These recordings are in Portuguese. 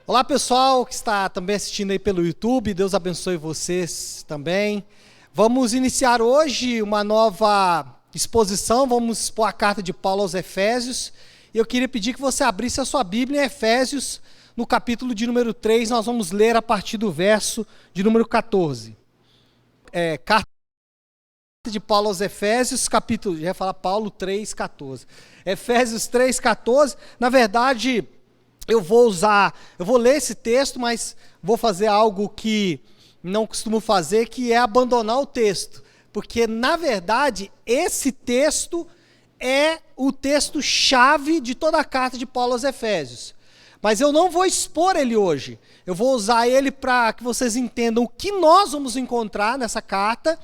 Olá pessoal que está também assistindo aí pelo YouTube, Deus abençoe vocês também. Vamos iniciar hoje uma nova exposição, vamos expor a carta de Paulo aos Efésios. E eu queria pedir que você abrisse a sua Bíblia em Efésios, no capítulo de número 3, nós vamos ler a partir do verso de número 14. Carta de Paulo aos Efésios, capítulo, já ia falar Paulo 3, 14. Efésios 3, 14, na verdade, eu vou ler esse texto, mas vou fazer algo que não costumo fazer, que é abandonar o texto. Porque, na verdade, esse texto é o texto-chave de toda a carta de Paulo aos Efésios. Mas eu não vou expor ele hoje. Eu vou usar ele para que vocês entendam o que nós vamos encontrar nessa carta,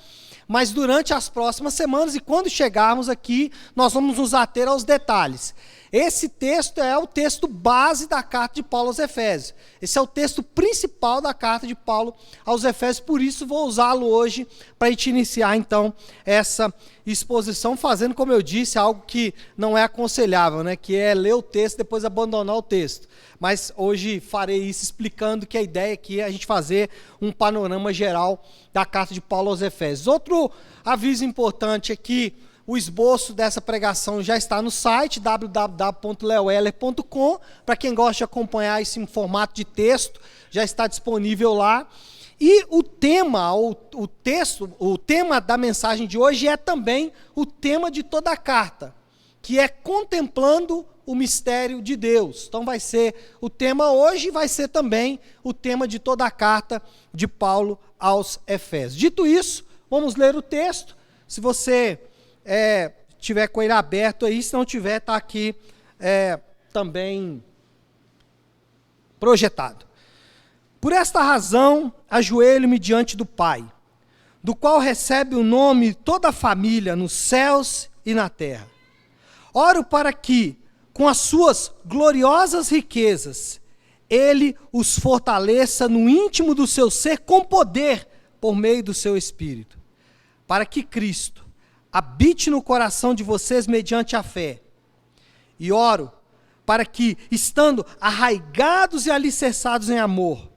mas durante as próximas semanas, e quando chegarmos aqui, nós vamos nos ater aos detalhes. Esse texto é o texto base da carta de Paulo aos Efésios. Esse é o texto principal da carta de Paulo aos Efésios, por isso vou usá-lo hoje para a gente iniciar, então, essa exposição, fazendo, como eu disse, algo que não é aconselhável, né? Que é ler o texto e depois abandonar o texto. Mas hoje farei isso explicando que a ideia aqui é a gente fazer um panorama geral da carta de Paulo aos Efésios. Outro aviso importante é que o esboço dessa pregação já está no site www.leoeller.com. Para quem gosta de acompanhar isso em formato de texto, já está disponível lá. E o tema da mensagem de hoje é também o tema de toda a carta, que é contemplando o mistério de Deus. Então vai ser o tema hoje e vai ser também o tema de toda a carta de Paulo aos Efésios. Dito isso, vamos ler o texto. Se você tiver com ele aberto aí, se não tiver, está aqui também projetado. Por esta razão, ajoelho-me diante do Pai, do qual recebe o nome toda a família nos céus e na terra. Oro para que, com as suas gloriosas riquezas, Ele os fortaleça no íntimo do seu ser com poder por meio do seu Espírito, para que Cristo habite no coração de vocês mediante a fé. E oro para que, estando arraigados e alicerçados em amor,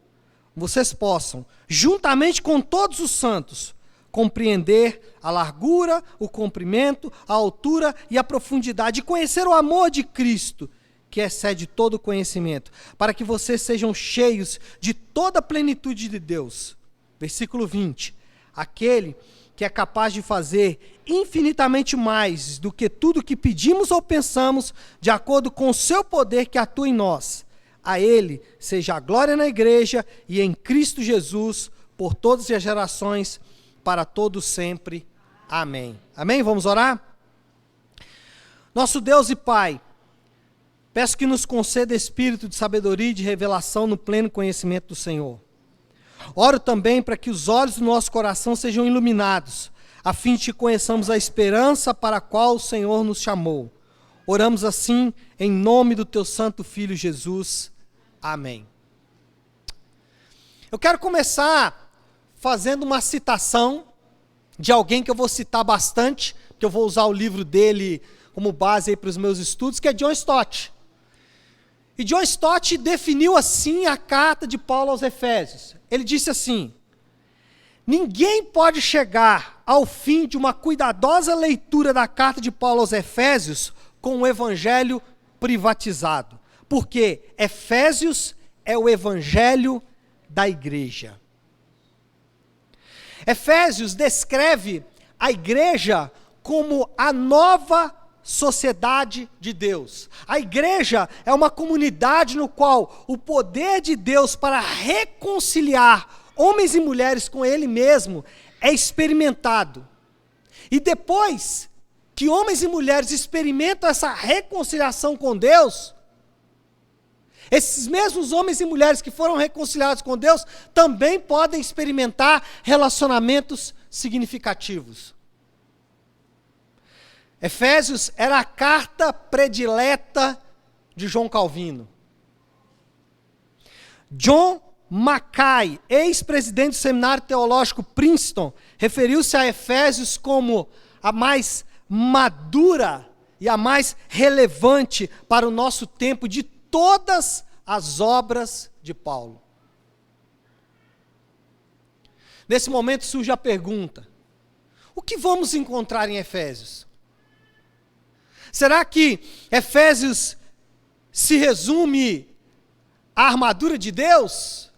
vocês possam, juntamente com todos os santos, compreender a largura, o comprimento, a altura e a profundidade, e conhecer o amor de Cristo, que excede todo conhecimento, para que vocês sejam cheios de toda a plenitude de Deus. Versículo 20. Aquele que é capaz de fazer infinitamente mais do que tudo que pedimos ou pensamos, de acordo com o seu poder que atua em nós. A Ele seja a glória na igreja e em Cristo Jesus, por todas as gerações, para todos sempre. Amém. Amém? Vamos orar? Nosso Deus e Pai, peço que nos conceda espírito de sabedoria e de revelação no pleno conhecimento do Senhor. Oro também para que os olhos do nosso coração sejam iluminados, a fim de que conheçamos a esperança para a qual o Senhor nos chamou. Oramos assim, em nome do teu santo Filho Jesus. Amém. Eu quero começar fazendo uma citação de alguém que eu vou citar bastante, que eu vou usar o livro dele como base aí para os meus estudos, que é John Stott. E John Stott definiu assim a carta de Paulo aos Efésios. Ele disse assim: ninguém pode chegar ao fim de uma cuidadosa leitura da carta de Paulo aos Efésios com o evangelho privatizado, porque Efésios é o evangelho da igreja. Efésios descreve a igreja como a nova sociedade de Deus. A igreja é uma comunidade no qual o poder de Deus para reconciliar homens e mulheres com Ele mesmo é experimentado. E depois que homens e mulheres experimentam essa reconciliação com Deus, esses mesmos homens e mulheres que foram reconciliados com Deus também podem experimentar relacionamentos significativos. Efésios era a carta predileta de João Calvino. John Mackay, ex-presidente do Seminário Teológico Princeton, referiu-se a Efésios como a mais madura e a mais relevante para o nosso tempo de todas as obras de Paulo. Nesse momento surge a pergunta: o que vamos encontrar em Efésios? Será que Efésios se resume à armadura de Deus?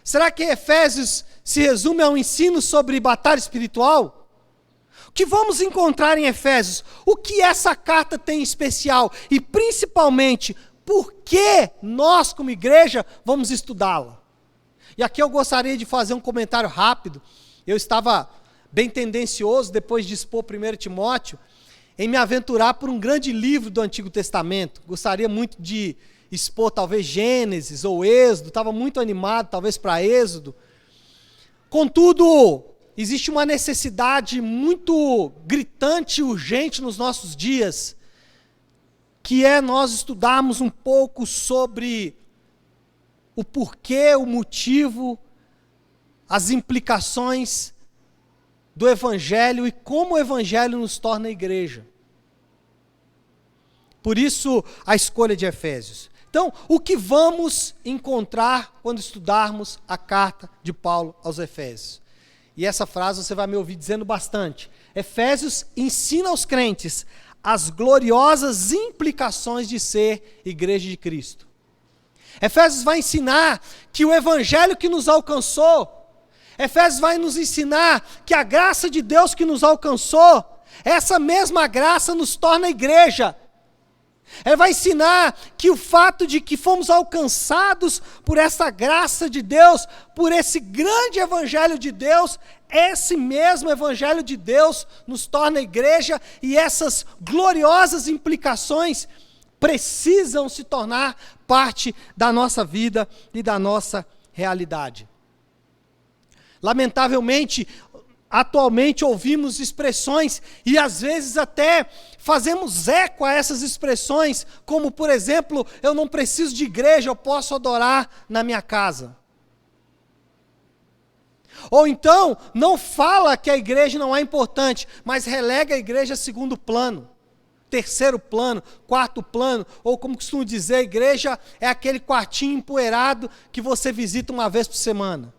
Será que Efésios se resume ao ensino sobre batalha espiritual? O que vamos encontrar em Efésios? O que essa carta tem em especial? E principalmente, por que nós, como igreja, vamos estudá-la? E aqui eu gostaria de fazer um comentário rápido. Eu estava bem tendencioso, depois de expor 1 Timóteo, em me aventurar por um grande livro do Antigo Testamento. Gostaria muito de expor talvez Gênesis ou Êxodo, estava muito animado talvez para Êxodo. Contudo, existe uma necessidade muito gritante e urgente nos nossos dias, que é nós estudarmos um pouco sobre o porquê, o motivo, as implicações do Evangelho e como o Evangelho nos torna igreja. Por isso, a escolha de Efésios. Então, o que vamos encontrar quando estudarmos a carta de Paulo aos Efésios? E essa frase você vai me ouvir dizendo bastante. Efésios ensina aos crentes as gloriosas implicações de ser igreja de Cristo. Efésios vai ensinar que o Evangelho que nos alcançou, Efésios vai nos ensinar que a graça de Deus que nos alcançou, essa mesma graça nos torna igreja. Ele vai ensinar que o fato de que fomos alcançados por essa graça de Deus, por esse grande Evangelho de Deus, esse mesmo Evangelho de Deus nos torna igreja, e essas gloriosas implicações precisam se tornar parte da nossa vida e da nossa realidade. Lamentavelmente, atualmente ouvimos expressões e às vezes até fazemos eco a essas expressões, como por exemplo, eu não preciso de igreja, eu posso adorar na minha casa. Ou então, não fala que a igreja não é importante, mas relega a igreja a segundo plano, terceiro plano, quarto plano, ou como costumo dizer, a igreja é aquele quartinho empoeirado que você visita uma vez por semana.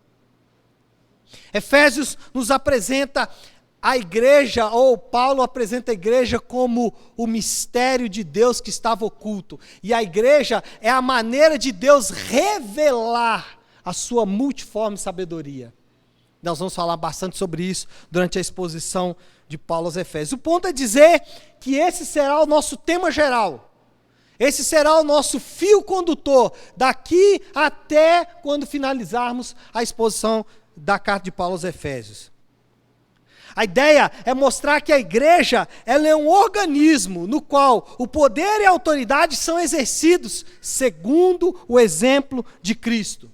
Efésios nos apresenta a igreja, ou Paulo apresenta a igreja como o mistério de Deus que estava oculto. E a igreja é a maneira de Deus revelar a sua multiforme sabedoria. Nós vamos falar bastante sobre isso durante a exposição de Paulo aos Efésios. O ponto é dizer que esse será o nosso tema geral. Esse será o nosso fio condutor, daqui até quando finalizarmos a exposição da carta de Paulo aos Efésios. A ideia é mostrar que a igreja ela é um organismo no qual o poder e a autoridade são exercidos segundo o exemplo de Cristo.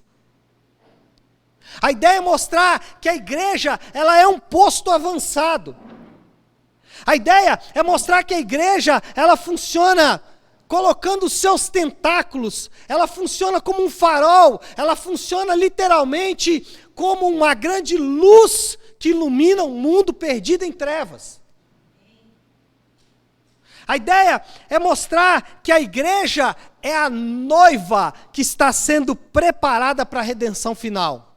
A ideia é mostrar que a igreja ela é um posto avançado. A ideia é mostrar que a igreja ela funciona colocando os seus tentáculos, ela funciona como um farol, ela funciona literalmente como uma grande luz que ilumina um mundo perdido em trevas. A ideia é mostrar que a igreja é a noiva que está sendo preparada para a redenção final.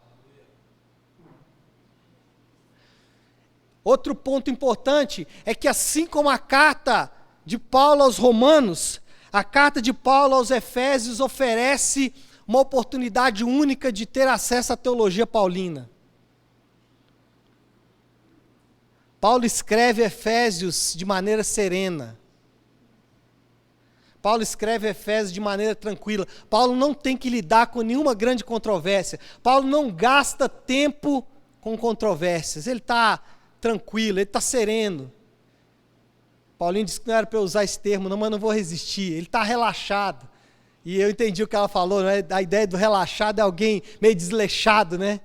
Outro ponto importante é que assim como a carta de Paulo aos Romanos, a carta de Paulo aos Efésios oferece uma oportunidade única de ter acesso à teologia paulina. Paulo escreve Efésios de maneira serena. Paulo escreve Efésios de maneira tranquila. Paulo não tem que lidar com nenhuma grande controvérsia. Paulo não gasta tempo com controvérsias. Ele está tranquilo, ele está sereno. Paulinho disse que não era para eu usar esse termo, não, mas não vou resistir. Ele está relaxado. E eu entendi o que ela falou, né? A ideia do relaxado é alguém meio desleixado, né?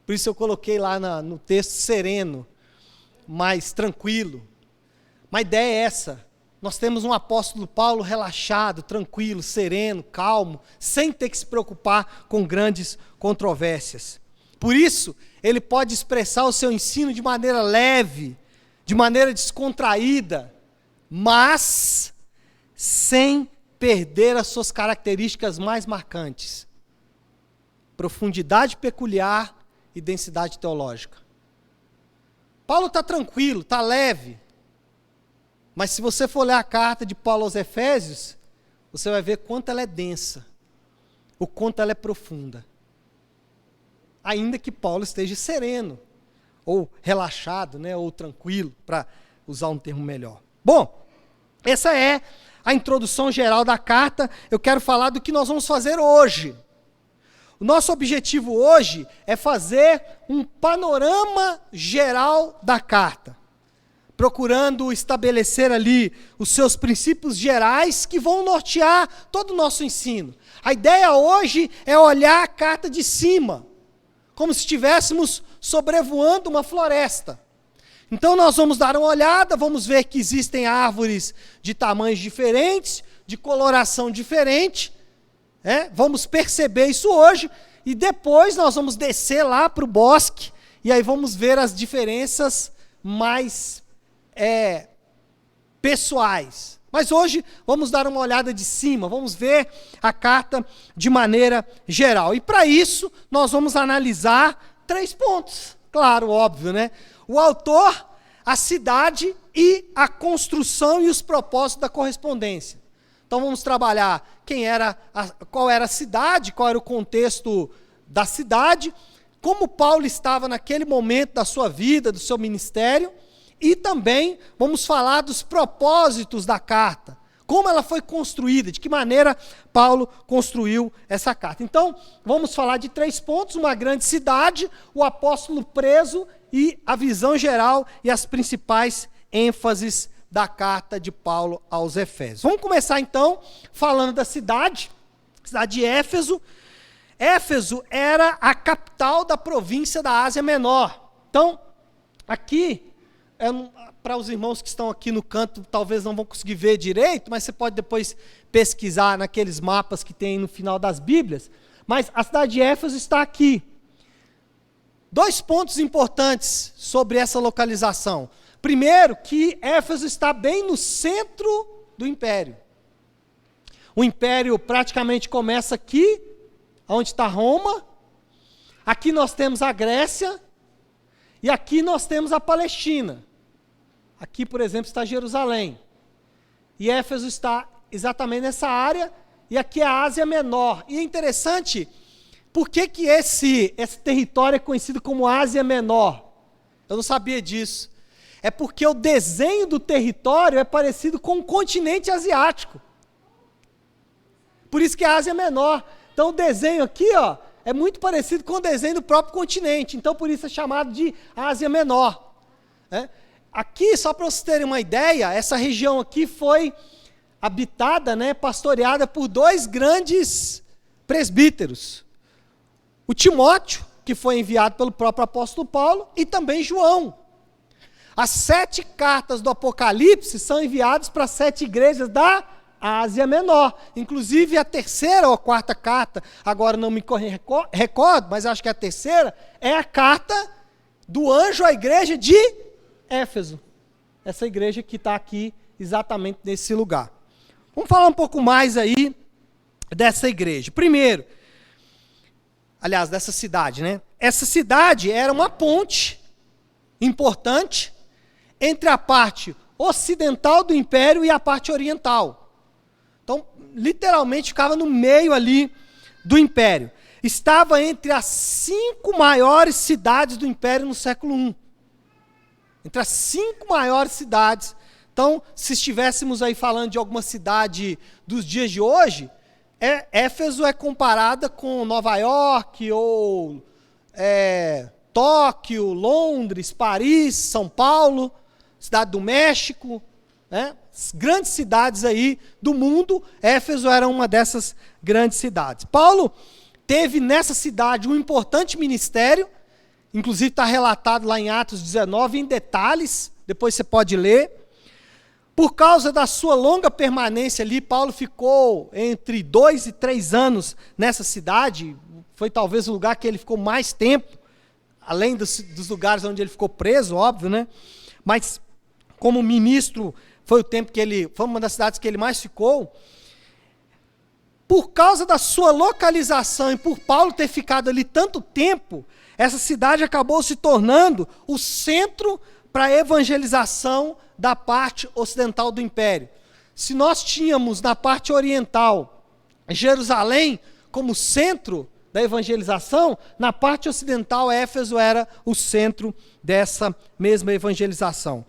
Por isso eu coloquei lá no texto sereno, mais tranquilo. Mas a ideia é essa. Nós temos um apóstolo Paulo relaxado, tranquilo, sereno, calmo, sem ter que se preocupar com grandes controvérsias. Por isso, ele pode expressar o seu ensino de maneira leve, de maneira descontraída, mas sem perder as suas características mais marcantes: profundidade peculiar e densidade teológica. Paulo está tranquilo, está leve, mas se você for ler a carta de Paulo aos Efésios, você vai ver quanto ela é densa, o quanto ela é profunda. Ainda que Paulo esteja sereno, ou relaxado, né, ou tranquilo, para usar um termo melhor. Bom, essa é a introdução geral da carta. Eu quero falar do que nós vamos fazer hoje. O nosso objetivo hoje é fazer um panorama geral da carta, procurando estabelecer ali os seus princípios gerais que vão nortear todo o nosso ensino. A ideia hoje é olhar a carta de cima, como se estivéssemos sobrevoando uma floresta. Então nós vamos dar uma olhada, vamos ver que existem árvores de tamanhos diferentes, de coloração diferente, vamos perceber isso hoje, e depois nós vamos descer lá para o bosque, e aí vamos ver as diferenças mais pessoais. Mas hoje vamos dar uma olhada de cima, vamos ver a carta de maneira geral. E para isso, nós vamos analisar 3 pontos. Claro, óbvio, né? O autor, a cidade e a construção e os propósitos da correspondência. Então vamos trabalhar qual era a cidade, qual era o contexto da cidade, como Paulo estava naquele momento da sua vida, do seu ministério, e também vamos falar dos propósitos da carta, como ela foi construída, de que maneira Paulo construiu essa carta. Então, vamos falar de 3 pontos: uma grande cidade, o apóstolo preso e a visão geral e as principais ênfases da carta de Paulo aos Efésios. Vamos começar então falando da cidade de Éfeso. Éfeso era a capital da província da Ásia Menor. Então, aqui, para os irmãos que estão aqui no canto, talvez não vão conseguir ver direito, mas você pode depois pesquisar naqueles mapas que tem no final das Bíblias. Mas a cidade de Éfeso está aqui. 2 pontos importantes sobre essa localização. Primeiro, que Éfeso está bem no centro do império. O império praticamente começa aqui, onde está Roma. Aqui nós temos a Grécia. E aqui nós temos a Palestina. Aqui, por exemplo, está Jerusalém. E Éfeso está exatamente nessa área. E aqui é a Ásia Menor. E é interessante, por que esse território é conhecido como Ásia Menor? Eu não sabia disso. É porque o desenho do território é parecido com o continente asiático. Por isso que é a Ásia Menor. Então o desenho aqui, é muito parecido com o desenho do próprio continente. Então por isso é chamado de Ásia Menor. Aqui, só para vocês terem uma ideia, essa região aqui foi habitada, pastoreada por 2 grandes presbíteros. O Timóteo, que foi enviado pelo próprio apóstolo Paulo, e também João. As 7 cartas do Apocalipse são enviadas para 7 igrejas da Ásia Menor. Inclusive a 3ª ou a 4ª carta, agora não me recordo, mas acho que a 3ª, é a carta do anjo à igreja de Éfeso. Essa igreja que está aqui exatamente nesse lugar. Vamos falar um pouco mais aí dessa igreja. Primeiro, aliás, dessa cidade, Essa cidade era uma ponte importante entre a parte ocidental do império e a parte oriental. Então, literalmente ficava no meio ali do império. Estava entre as 5 maiores cidades do império no século I. Entre as 5 maiores cidades. Então, se estivéssemos aí falando de alguma cidade dos dias de hoje, Éfeso é comparada com Nova York, ou Tóquio, Londres, Paris, São Paulo, Cidade do México, as grandes cidades aí do mundo. Éfeso era uma dessas grandes cidades. Paulo teve nessa cidade um importante ministério, inclusive está relatado lá em Atos 19, em detalhes, depois você pode ler. Por causa da sua longa permanência ali, Paulo ficou entre 2 e 3 anos nessa cidade. Foi talvez o lugar que ele ficou mais tempo, além dos lugares onde ele ficou preso, óbvio, Mas como ministro, foi uma das cidades que ele mais ficou. Por causa da sua localização e por Paulo ter ficado ali tanto tempo, essa cidade acabou se tornando o centro para a evangelização da parte ocidental do império. Se nós tínhamos na parte oriental Jerusalém como centro da evangelização, na parte ocidental Éfeso era o centro dessa mesma evangelização.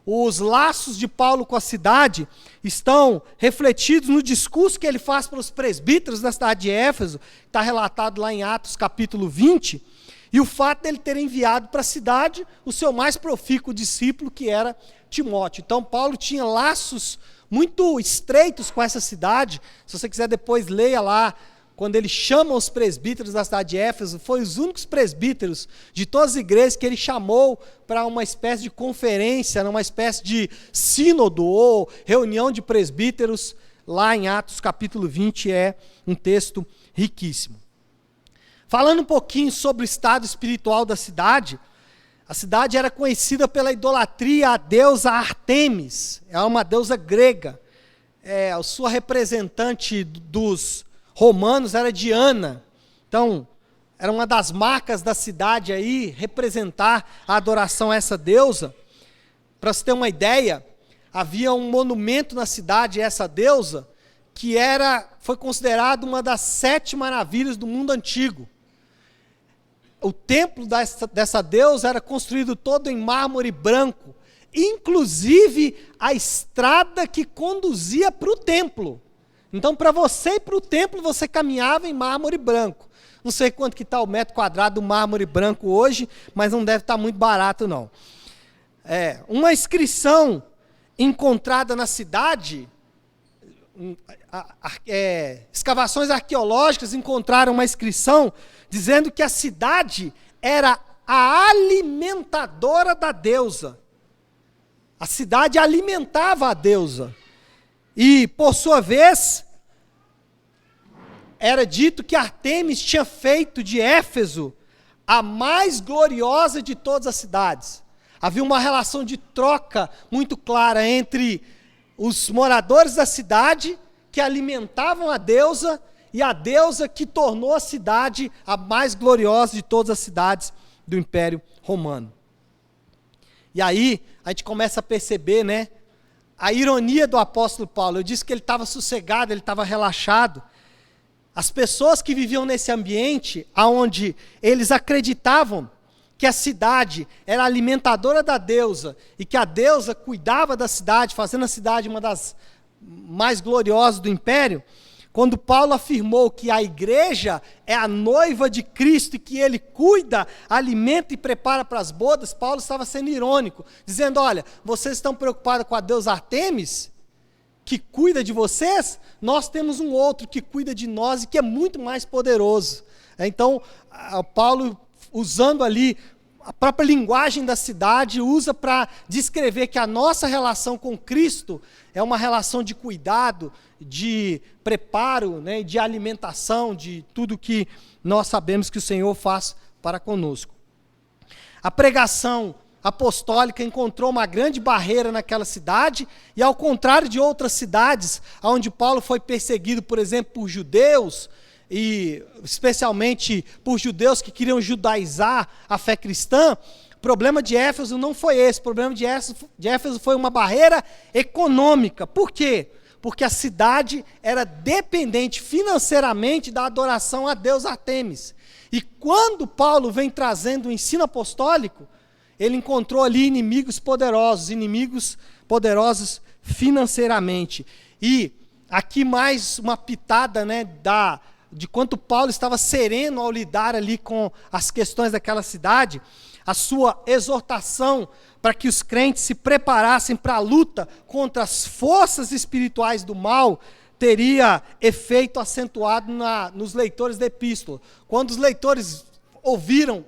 Os laços de Paulo com a cidade estão refletidos no discurso que ele faz para os presbíteros da cidade de Éfeso, que está relatado lá em Atos capítulo 20, e o fato dele ter enviado para a cidade o seu mais profícuo discípulo, que era Timóteo. Então Paulo tinha laços muito estreitos com essa cidade. Se você quiser depois leia lá, quando ele chama os presbíteros da cidade de Éfeso, foi os únicos presbíteros de todas as igrejas que ele chamou para uma espécie de conferência, uma espécie de sínodo ou reunião de presbíteros, lá em Atos capítulo 20, é um texto riquíssimo. Falando um pouquinho sobre o estado espiritual da cidade, a cidade era conhecida pela idolatria à deusa Artemis, é uma deusa grega, a sua representante dos romanos era Diana. Então, era uma das marcas da cidade aí, representar a adoração a essa deusa. Para você ter uma ideia, havia um monumento na cidade a essa deusa, que foi considerado uma das 7 maravilhas do mundo antigo. O templo dessa deusa era construído todo em mármore branco, inclusive a estrada que conduzia para o templo. Então, para você ir para o templo, você caminhava em mármore branco. Não sei quanto que está o metro quadrado do mármore branco hoje, mas não deve estar muito barato, não. Uma inscrição encontrada na cidade, escavações arqueológicas encontraram uma inscrição dizendo que a cidade era a alimentadora da deusa. A cidade alimentava a deusa. E, por sua vez, era dito que Artemis tinha feito de Éfeso a mais gloriosa de todas as cidades. Havia uma relação de troca muito clara entre os moradores da cidade, que alimentavam a deusa, e a deusa que tornou a cidade a mais gloriosa de todas as cidades do Império Romano. E aí, a gente começa a perceber, né, a ironia do apóstolo Paulo. Eu disse que ele estava sossegado, ele estava relaxado. As pessoas que viviam nesse ambiente, onde eles acreditavam que a cidade era alimentadora da deusa, e que a deusa cuidava da cidade, fazendo a cidade uma das mais gloriosas do império, quando Paulo afirmou que a igreja é a noiva de Cristo e que ele cuida, alimenta e prepara para as bodas, Paulo estava sendo irônico, dizendo, olha, vocês estão preocupados com a deusa Artemis, que cuida de vocês? Nós temos um outro que cuida de nós e que é muito mais poderoso. Então, Paulo, usando ali a própria linguagem da cidade, usa para descrever que a nossa relação com Cristo é uma relação de cuidado, de preparo, né, de alimentação, de tudo que nós sabemos que o Senhor faz para conosco. A pregação apostólica encontrou uma grande barreira naquela cidade, e ao contrário de outras cidades, onde Paulo foi perseguido, por exemplo, por judeus, e especialmente por judeus que queriam judaizar a fé cristã, o problema de Éfeso não foi esse. O problema de Éfeso foi uma barreira econômica. Por quê? Porque a cidade era dependente financeiramente da adoração a Deus Artemis. E quando Paulo vem trazendo o ensino apostólico, ele encontrou ali inimigos poderosos financeiramente. E aqui mais uma pitada, né, de quanto Paulo estava sereno ao lidar ali com as questões daquela cidade, a sua exortação para que os crentes se preparassem para a luta contra as forças espirituais do mal, teria efeito acentuado nos leitores da epístola. Quando os leitores ouviram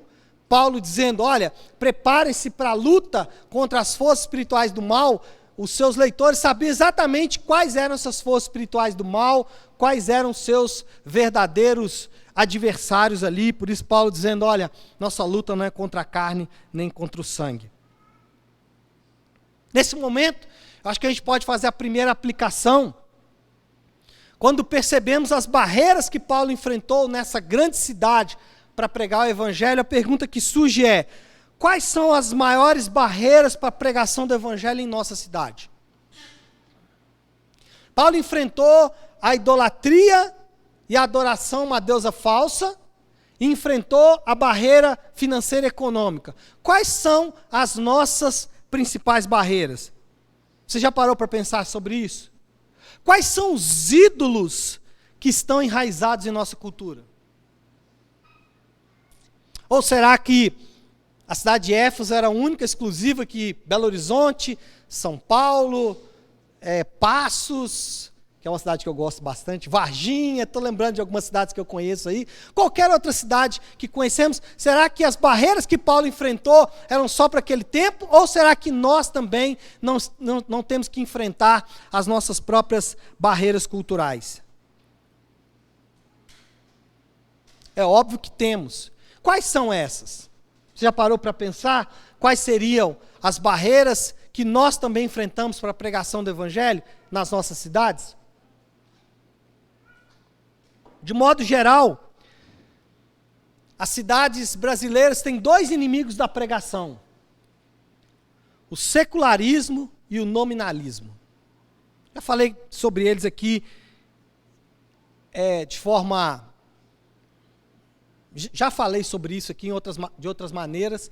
Paulo dizendo, olha, preparem-se para a luta contra as forças espirituais do mal, os seus leitores sabiam exatamente quais eram essas forças espirituais do mal, quais eram seus verdadeiros adversários ali. Por isso Paulo dizendo, olha, nossa luta não é contra a carne, nem contra o sangue. Nesse momento, eu acho que a gente pode fazer a primeira aplicação. quando percebemos as barreiras que Paulo enfrentou nessa grande cidade para pregar o evangelho, a pergunta que surge é: quais são as maiores barreiras para a pregação do evangelho em nossa cidade? Paulo enfrentou a idolatria e a adoração a uma deusa falsa, e enfrentou a barreira financeira e econômica. Quais são as nossas principais barreiras? Você já parou para pensar sobre isso? Quais são os ídolos que estão enraizados em nossa cultura? Ou será que a cidade de Éfeso era a única, exclusiva, que Belo Horizonte, São Paulo, Passos, que é uma cidade que eu gosto bastante, Varginha, estou lembrando de algumas cidades que eu conheço aí, qualquer outra cidade que conhecemos, será que as barreiras que Paulo enfrentou eram só para aquele tempo, ou será que nós também não temos que enfrentar as nossas próprias barreiras culturais? É óbvio que temos. Quais são essas? Você já parou para pensar quais seriam as barreiras que nós também enfrentamos para a pregação do evangelho nas nossas cidades? De modo geral, as cidades brasileiras têm dois inimigos da pregação: o secularismo e o nominalismo. Já falei sobre eles aqui já falei sobre isso aqui de outras maneiras,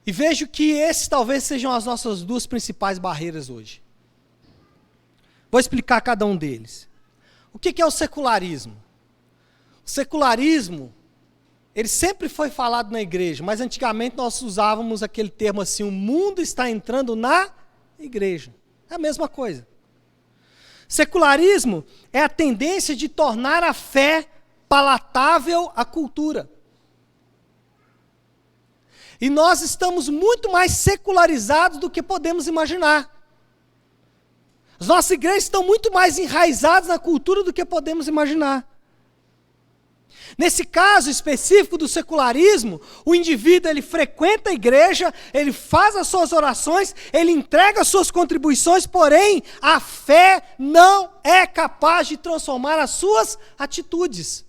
e vejo que esses talvez sejam as nossas duas principais barreiras hoje. Vou explicar cada um deles. O que é o secularismo? O secularismo, ele sempre foi falado na igreja, mas antigamente nós usávamos aquele termo assim: o mundo está entrando na igreja. É a mesma coisa. Secularismo é a tendência de tornar a fé palatável à cultura. E nós estamos muito mais secularizados do que podemos imaginar. As nossas igrejas estão muito mais enraizadas na cultura do que podemos imaginar. Nesse caso específico do secularismo, o indivíduo ele frequenta a igreja, ele faz as suas orações, ele entrega as suas contribuições, porém a fé não é capaz de transformar as suas atitudes.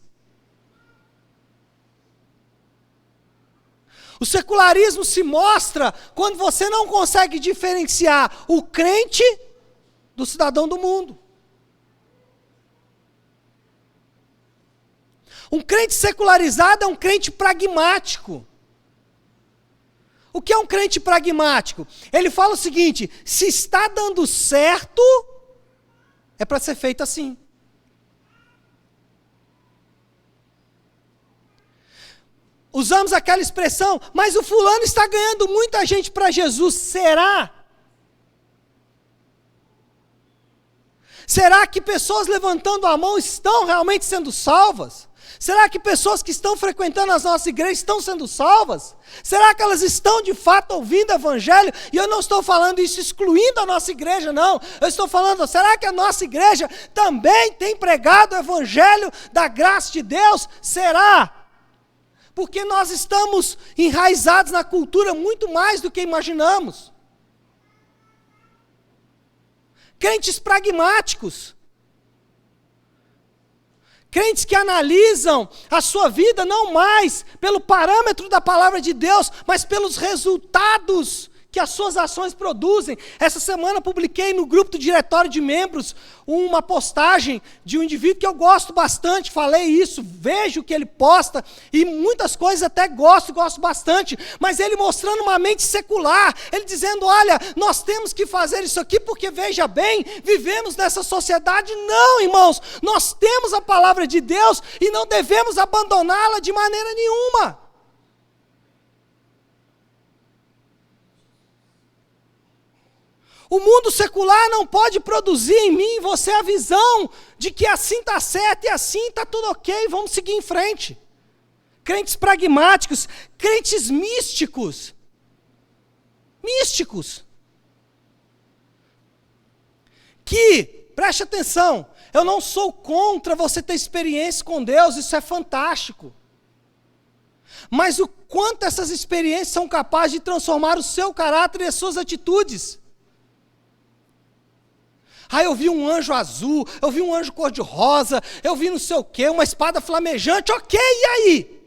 O secularismo se mostra quando você não consegue diferenciar o crente do cidadão do mundo. Um crente secularizado é um crente pragmático. O que é um crente pragmático? Ele fala o seguinte: se está dando certo, é para ser feito assim. Usamos aquela expressão: mas o fulano está ganhando muita gente para Jesus, será? Será que pessoas levantando a mão estão realmente sendo salvas? Será que pessoas que estão frequentando as nossas igrejas estão sendo salvas? Será que elas estão de fato ouvindo o evangelho? E eu não estou falando isso excluindo a nossa igreja, não. Eu estou falando, será que a nossa igreja também tem pregado o evangelho da graça de Deus? Será? Porque nós estamos enraizados na cultura muito mais do que imaginamos. Crentes pragmáticos. Crentes que analisam a sua vida não mais pelo parâmetro da palavra de Deus, mas pelos resultados que as suas ações produzem. Essa semana publiquei no grupo do diretório de membros uma postagem de um indivíduo que eu gosto bastante, falei isso, vejo o que ele posta, e muitas coisas até gosto bastante, mas ele mostrando uma mente secular, ele dizendo: olha, nós temos que fazer isso aqui porque, veja bem, vivemos nessa sociedade. Não, irmãos, nós temos a palavra de Deus e não devemos abandoná-la de maneira nenhuma. O mundo secular não pode produzir em mim e você a visão de que assim está certo e assim está tudo ok, vamos seguir em frente. Crentes pragmáticos, crentes místicos. Que, preste atenção, eu não sou contra você ter experiência com Deus, isso é fantástico. Mas o quanto essas experiências são capazes de transformar o seu caráter e as suas atitudes. Ah, eu vi um anjo azul, eu vi um anjo cor-de-rosa, eu vi não sei o quê, uma espada flamejante, ok, e aí?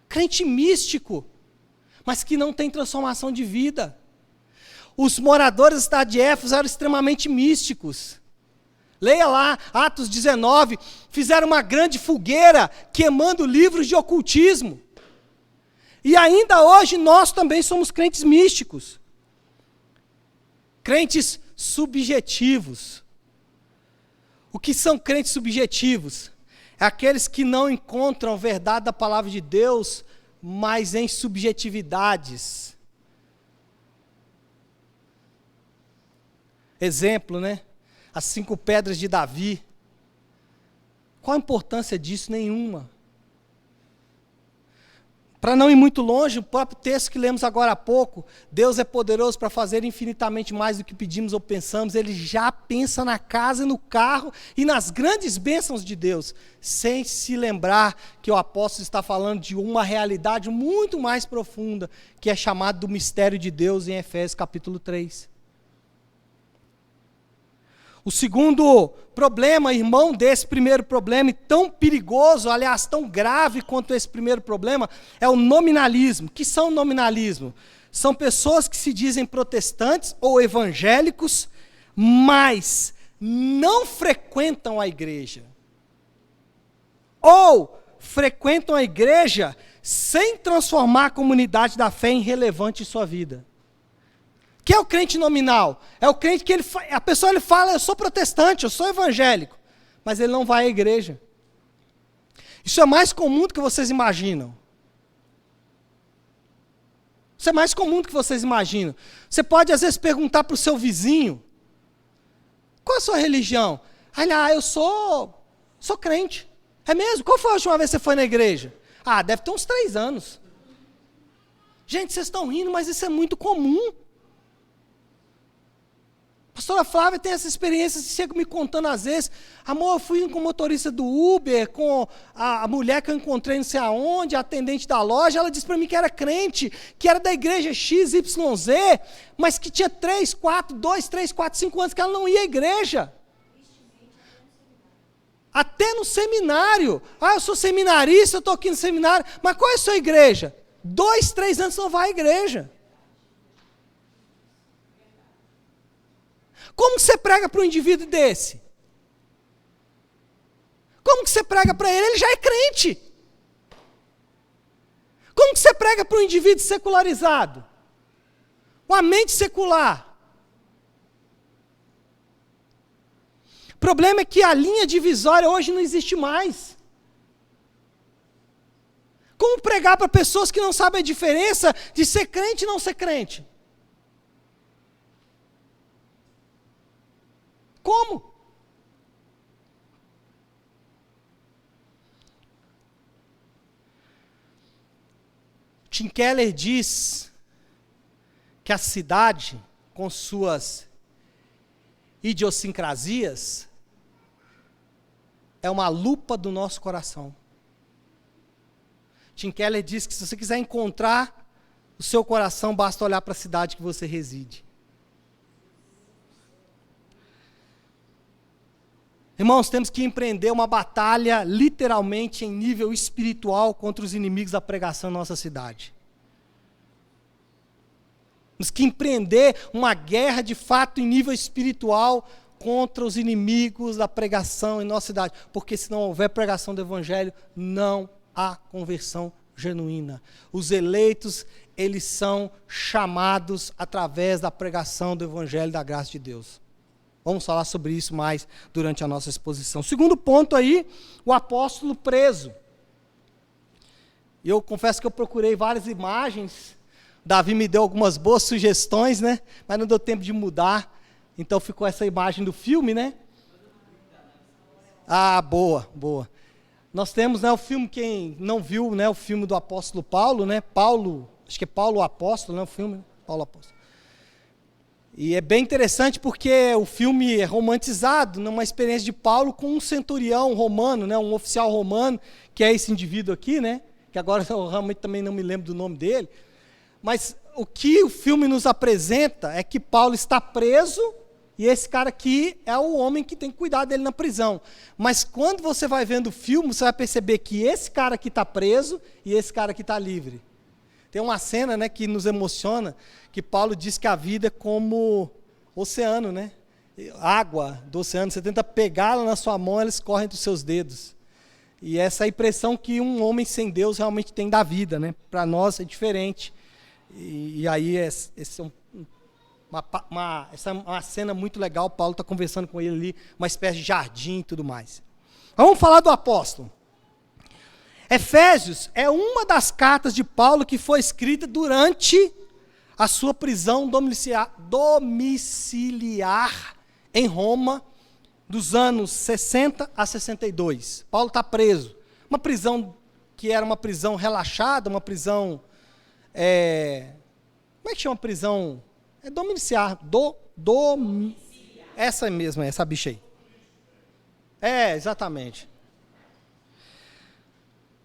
Crente místico, mas que não tem transformação de vida. Os moradores da cidade de Éfeso eram extremamente místicos. Leia lá, Atos 19, fizeram uma grande fogueira, queimando livros de ocultismo. E ainda hoje nós também somos crentes místicos. Crentes subjetivos. O que são crentes subjetivos? É aqueles que não encontram a verdade da palavra de Deus, mas em subjetividades. Exemplo, né? As 5 pedras de Davi. Qual a importância disso? Nenhuma. Para não ir muito longe, o próprio texto que lemos agora há pouco, Deus é poderoso para fazer infinitamente mais do que pedimos ou pensamos. Ele já pensa na casa e no carro e nas grandes bênçãos de Deus, sem se lembrar que o apóstolo está falando de uma realidade muito mais profunda, que é chamado do mistério de Deus em Efésios capítulo 3. O segundo problema, irmão desse primeiro problema, e tão perigoso, aliás, tão grave quanto esse primeiro problema, é o nominalismo. O que são nominalismo? São pessoas que se dizem protestantes ou evangélicos, mas não frequentam a igreja. Ou frequentam a igreja sem transformar a comunidade da fé em relevante em sua vida. Que é o crente nominal? É o crente que a pessoa fala, eu sou protestante, eu sou evangélico, mas ele não vai à igreja. Isso é mais comum do que vocês imaginam. Isso é mais comum do que vocês imaginam. Você pode, às vezes, perguntar para o seu vizinho, qual é a sua religião? Eu sou crente. É mesmo? Qual foi a última vez que você foi na igreja? Deve ter uns 3 anos. Gente, vocês estão rindo, mas isso é muito comum. A pastora Flávia tem essa experiência, chega me contando às vezes, amor, eu fui com o motorista do Uber, com a mulher que eu encontrei não sei aonde, a atendente da loja, ela disse para mim que era crente, que era da igreja XYZ, mas que tinha 2, 3, 4, 5 anos que ela não ia à igreja. Até no seminário. Eu sou seminarista, eu estou aqui no seminário, mas qual é a sua igreja? 2, 3 anos você não vai à igreja. Como que você prega para um indivíduo desse? Como que você prega para ele? Ele já é crente. Como que você prega para um indivíduo secularizado? Uma mente secular. O problema é que a linha divisória hoje não existe mais. Como pregar para pessoas que não sabem a diferença de ser crente e não ser crente? Como? Tim Keller diz que a cidade, com suas idiosincrasias, é uma lupa do nosso coração. Tim Keller diz que se você quiser encontrar o seu coração, basta olhar para a cidade que você reside. Irmãos, temos que empreender uma batalha, literalmente, em nível espiritual, contra os inimigos da pregação na nossa cidade. Temos que empreender uma guerra, de fato, em nível espiritual, contra os inimigos da pregação em nossa cidade. Porque se não houver pregação do Evangelho, não há conversão genuína. Os eleitos, eles são chamados através da pregação do Evangelho da graça de Deus. Vamos falar sobre isso mais durante a nossa exposição. Segundo ponto aí, o apóstolo preso. Eu confesso que eu procurei várias imagens, Davi me deu algumas boas sugestões, né? Mas não deu tempo de mudar, então ficou essa imagem do filme, né? Boa. Nós temos, né, o filme, quem não viu, né, o filme do apóstolo Paulo, né? Acho que é Paulo o Apóstolo, né, o filme, Paulo Apóstolo. E é bem interessante porque o filme é romantizado numa experiência de Paulo com um centurião romano, né, um oficial romano, que é esse indivíduo aqui, né, que agora eu realmente também não me lembro do nome dele. Mas o que o filme nos apresenta é que Paulo está preso e esse cara aqui é o homem que tem que cuidar dele na prisão. Mas quando você vai vendo o filme, você vai perceber que esse cara aqui está preso e esse cara aqui está livre. Tem uma cena, né, que nos emociona, que Paulo diz que a vida é como oceano, né? Água do oceano, você tenta pegá-la na sua mão, ela escorre entre os seus dedos. E essa é a impressão que um homem sem Deus realmente tem da vida, né? Para nós é diferente. E aí essa é uma cena muito legal, Paulo está conversando com ele ali, uma espécie de jardim e tudo mais. Vamos falar do apóstolo. Efésios é uma das cartas de Paulo que foi escrita durante a sua prisão domiciliar em Roma, dos anos 60 a 62. Paulo está preso. Uma prisão que era uma prisão relaxada, uma prisão... como é que chama a prisão? É domiciliar. Essa mesma, essa bicha aí. Exatamente.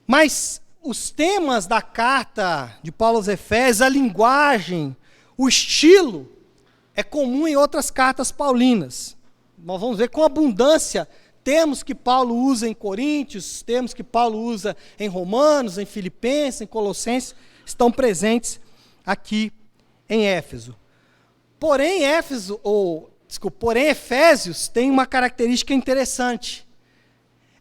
Mas os temas da carta de Paulo aos Efésios, a linguagem, o estilo, é comum em outras cartas paulinas. Nós vamos ver com abundância termos que Paulo usa em Coríntios, termos que Paulo usa em Romanos, em Filipenses, em Colossenses, estão presentes aqui em Éfeso. Porém, Efésios tem uma característica interessante.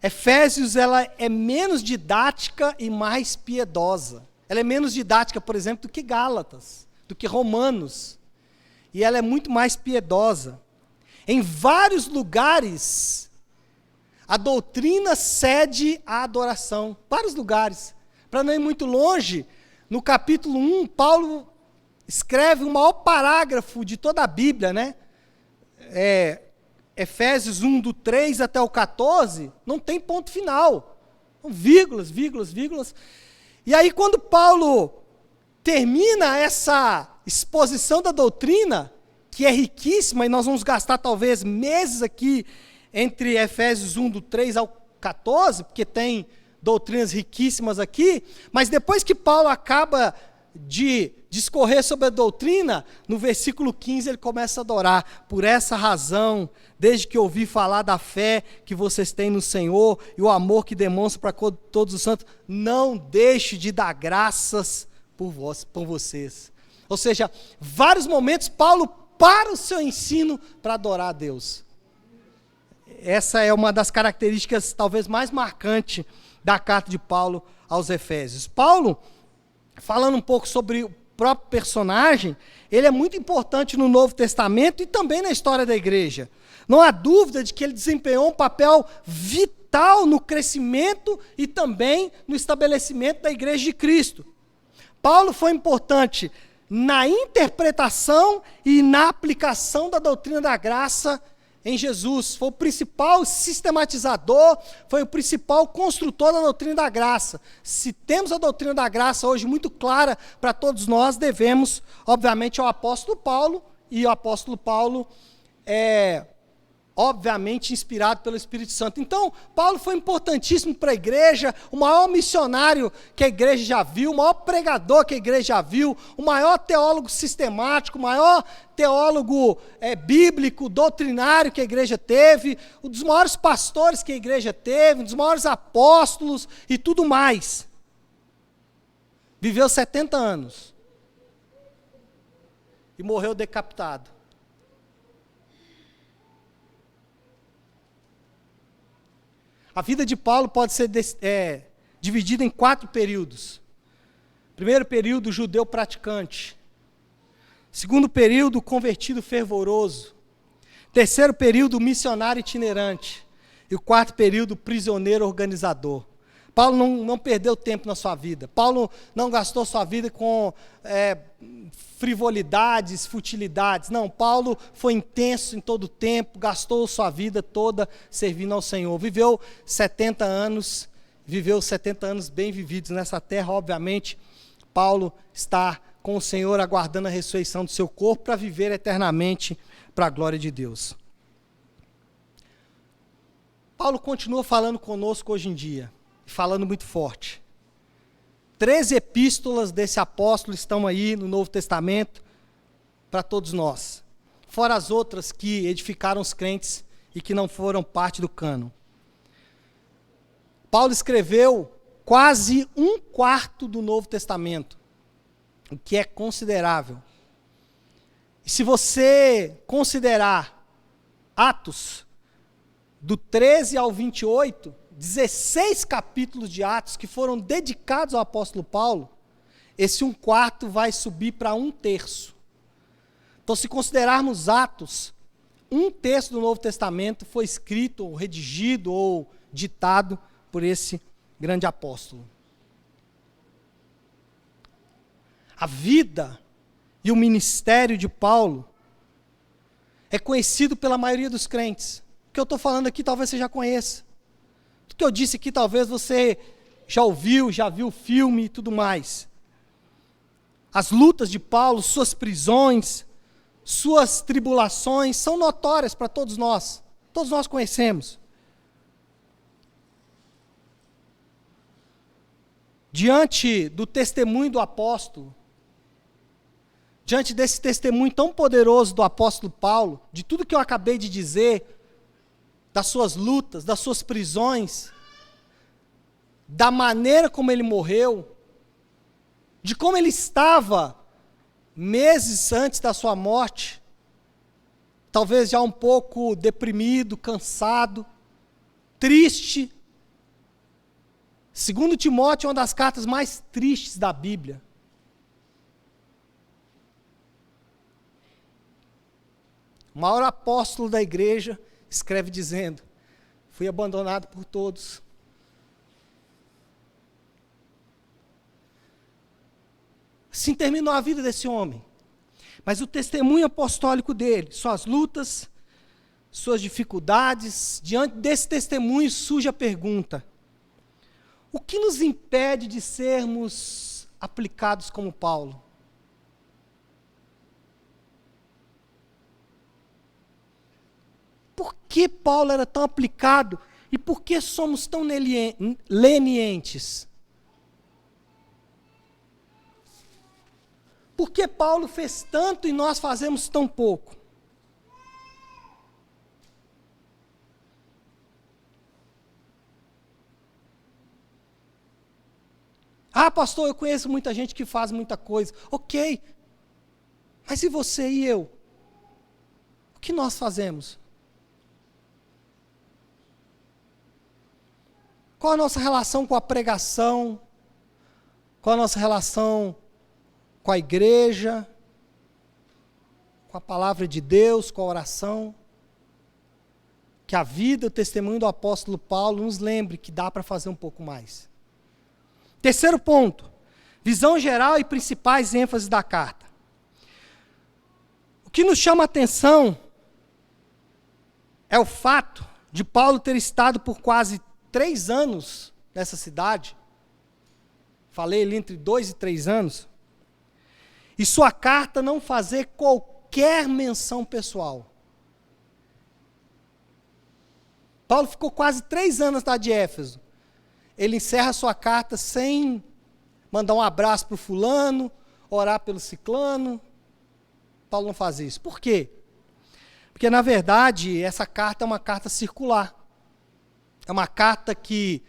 Efésios ela é menos didática e mais piedosa. Ela é menos didática, por exemplo, do que Gálatas, do que Romanos. E ela é muito mais piedosa. Em vários lugares, a doutrina cede à adoração. Vários lugares. Para não ir muito longe, no capítulo 1, Paulo escreve o maior parágrafo de toda a Bíblia, né? Efésios 1, do 3 até o 14, não tem ponto final. São vírgulas, vírgulas, vírgulas. E aí, quando Paulo termina essa exposição da doutrina, que é riquíssima, e nós vamos gastar talvez meses aqui, entre Efésios 1, do 3 ao 14, porque tem doutrinas riquíssimas aqui, mas depois que Paulo acaba de discorrer sobre a doutrina, no versículo 15 ele começa a adorar. Por essa razão, desde que ouvi falar da fé que vocês têm no Senhor e o amor que demonstram para todos os santos, não deixe de dar graças por vocês. Ou seja, vários momentos Paulo para o seu ensino para adorar a Deus. Essa é uma das características talvez mais marcantes da carta de Paulo aos Efésios. Paulo, falando um pouco sobre o próprio personagem, ele é muito importante no Novo Testamento e também na história da igreja. Não há dúvida de que ele desempenhou um papel vital no crescimento e também no estabelecimento da igreja de Cristo. Paulo foi importante na interpretação e na aplicação da doutrina da graça em Jesus. Foi o principal sistematizador, foi o principal construtor da doutrina da graça. Se temos a doutrina da graça hoje muito clara para todos nós, devemos, obviamente, ao apóstolo Paulo, e o apóstolo Paulo é, obviamente, inspirado pelo Espírito Santo. Então, Paulo foi importantíssimo para a igreja, o maior missionário que a igreja já viu, o maior pregador que a igreja já viu, o maior teólogo sistemático, o maior teólogo bíblico, doutrinário que a igreja teve, um dos maiores pastores que a igreja teve, um dos maiores apóstolos e tudo mais. Viveu 70 anos e morreu decapitado. A vida de Paulo pode ser dividida em 4 períodos. Primeiro período, judeu praticante. Segundo período, convertido fervoroso. Terceiro período, missionário itinerante. E o 4º período, prisioneiro organizador. Paulo não perdeu tempo na sua vida. Paulo não gastou sua vida com frivolidades, futilidades. Não, Paulo foi intenso em todo o tempo, gastou sua vida toda servindo ao Senhor. Viveu 70 anos bem vividos nessa terra. Obviamente, Paulo está com o Senhor aguardando a ressurreição do seu corpo para viver eternamente para a glória de Deus. Paulo continua falando conosco hoje em dia, falando muito forte. 13 epístolas desse apóstolo estão aí no Novo Testamento para todos nós. fora as outras que edificaram os crentes e que não foram parte do cânon. Paulo escreveu quase 1/4 do Novo Testamento, o que é considerável. E se você considerar Atos, do 13 ao 28, 16 capítulos de Atos que foram dedicados ao apóstolo Paulo, esse 1/4 vai subir para 1/3. Então, se considerarmos Atos, 1/3 do Novo Testamento foi escrito, ou redigido, ou ditado por esse grande apóstolo. A vida e o ministério de Paulo é conhecido pela maioria dos crentes. O que eu estou falando aqui talvez você já conheça. O que eu disse aqui talvez você já ouviu, já viu o filme e tudo mais. As lutas de Paulo, suas prisões, suas tribulações são notórias para todos nós. Todos nós conhecemos. Diante do testemunho do apóstolo, diante desse testemunho tão poderoso do apóstolo Paulo, de tudo que eu acabei de dizer, das suas lutas, das suas prisões, da maneira como ele morreu, de como ele estava meses antes da sua morte, talvez já um pouco deprimido, cansado, triste. Segundo Timóteo, é uma das cartas mais tristes da Bíblia. O maior apóstolo da igreja escreve dizendo: fui abandonado por todos. Assim terminou a vida desse homem. Mas o testemunho apostólico dele, suas lutas, suas dificuldades, diante desse testemunho surge a pergunta: o que nos impede de sermos aplicados como Paulo? Por que Paulo era tão aplicado e por que somos tão lenientes? Por que Paulo fez tanto e nós fazemos tão pouco? Ah, pastor, eu conheço muita gente que faz muita coisa. Ok, mas e você e eu? O que nós fazemos? Qual a nossa relação com a pregação? Qual a nossa relação com a igreja? Com a palavra de Deus, com a oração? Que a vida, o testemunho do apóstolo Paulo nos lembre que dá para fazer um pouco mais. Terceiro ponto, visão geral e principais ênfases da carta. O que nos chama a atenção é o fato de Paulo ter estado por quase 3 anos nessa cidade. Falei ali entre 2 e 3 anos. E sua carta não fazer qualquer menção pessoal. Paulo ficou quase 3 anos na cidade de Éfeso. Ele encerra sua carta sem mandar um abraço para o fulano, orar pelo ciclano. Paulo não faz isso. Por quê? Porque, na verdade, essa carta é uma carta circular. É uma carta que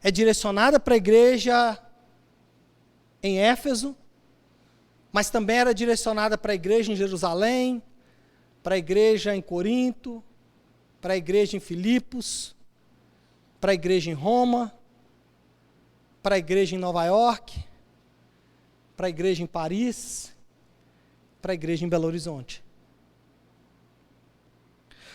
é direcionada para a igreja em Éfeso, mas também era direcionada para a igreja em Jerusalém, para a igreja em Corinto, para a igreja em Filipos, para a igreja em Roma, para a igreja em Nova York, para a igreja em Paris, para a igreja em Belo Horizonte.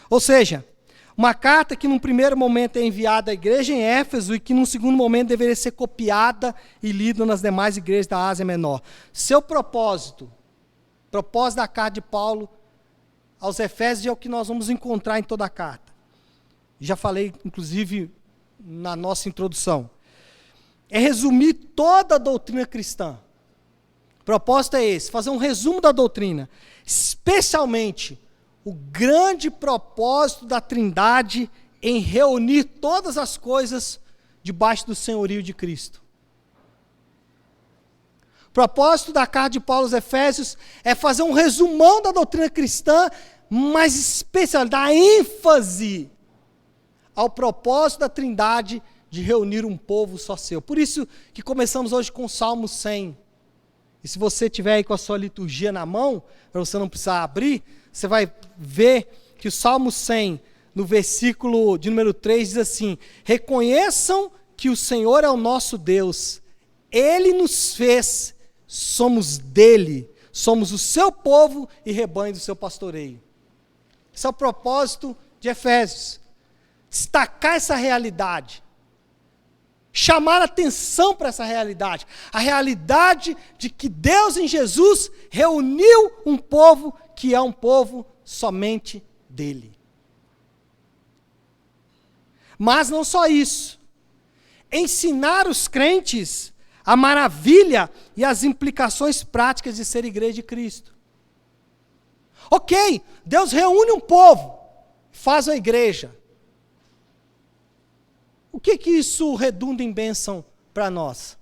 Ou seja, uma carta que num primeiro momento é enviada à igreja em Éfeso e que num segundo momento deveria ser copiada e lida nas demais igrejas da Ásia Menor. Seu propósito da carta de Paulo aos Efésios é o que nós vamos encontrar em toda a carta. Já falei, inclusive, na nossa introdução. É resumir toda a doutrina cristã. O propósito é esse, fazer um resumo da doutrina, especialmente o grande propósito da Trindade em reunir todas as coisas debaixo do senhorio de Cristo. O propósito da carta de Paulo aos Efésios é fazer um resumão da doutrina cristã, mais especial, dá ênfase ao propósito da Trindade de reunir um povo só seu. Por isso que começamos hoje com o Salmo 100. E se você tiver aí com a sua liturgia na mão, para você não precisar abrir, você vai ver que o Salmo 100, no versículo de número 3, diz assim: reconheçam que o Senhor é o nosso Deus, Ele nos fez, somos dele, somos o seu povo e rebanho do seu pastoreio. Esse é o propósito de Efésios, destacar essa realidade, chamar atenção para essa realidade, a realidade de que Deus em Jesus reuniu um povo que é um povo somente dele. Mas não só isso, ensinar os crentes a maravilha e as implicações práticas de ser igreja de Cristo. Ok, Deus reúne um povo, faz a igreja. O que isso redunda em bênção para nós?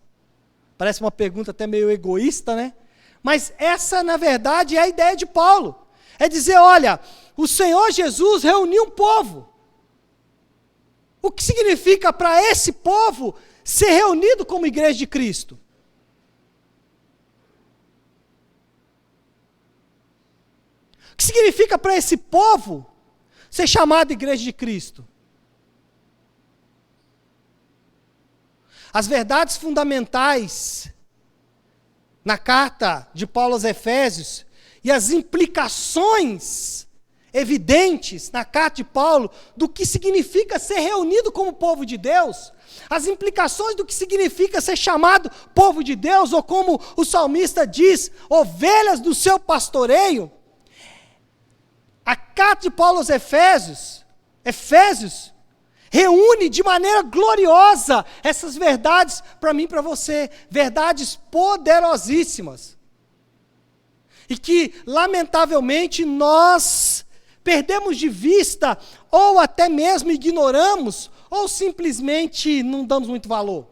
Parece uma pergunta até meio egoísta, né? Mas essa, na verdade, é a ideia de Paulo. É dizer, olha, o Senhor Jesus reuniu um povo. O que significa para esse povo ser reunido como igreja de Cristo? O que significa para esse povo ser chamado igreja de Cristo? As verdades fundamentais na carta de Paulo aos Efésios e as implicações evidentes na carta de Paulo do que significa ser reunido como povo de Deus, as implicações do que significa ser chamado povo de Deus, ou como o salmista diz, ovelhas do seu pastoreio. A carta de Paulo aos Efésios, reúne de maneira gloriosa essas verdades para mim e para você, verdades poderosíssimas. E que, lamentavelmente, nós perdemos de vista, ou até mesmo ignoramos, ou simplesmente não damos muito valor.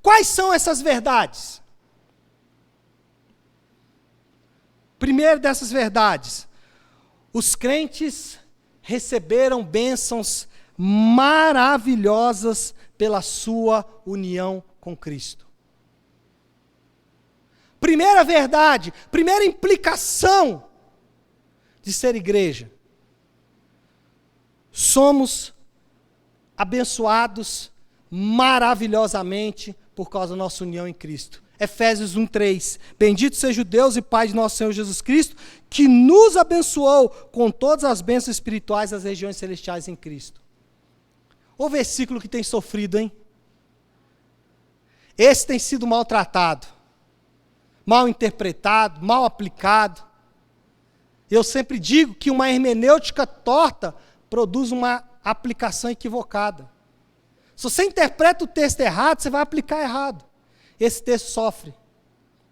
Quais são essas verdades? Primeiro dessas verdades, os crentes receberam bênçãos maravilhosas pela sua união com Cristo. Primeira verdade, primeira implicação de ser igreja. Somos abençoados maravilhosamente por causa da nossa união em Cristo. Efésios 1:3. Bendito seja o Deus e Pai de nosso Senhor Jesus Cristo, que nos abençoou com todas as bênçãos espirituais das regiões celestiais em Cristo. O versículo que tem sofrido, hein? Esse tem sido maltratado, mal interpretado, mal aplicado. Eu sempre digo que uma hermenêutica torta produz uma aplicação equivocada. Se você interpreta o texto errado, você vai aplicar errado. Esse texto sofre.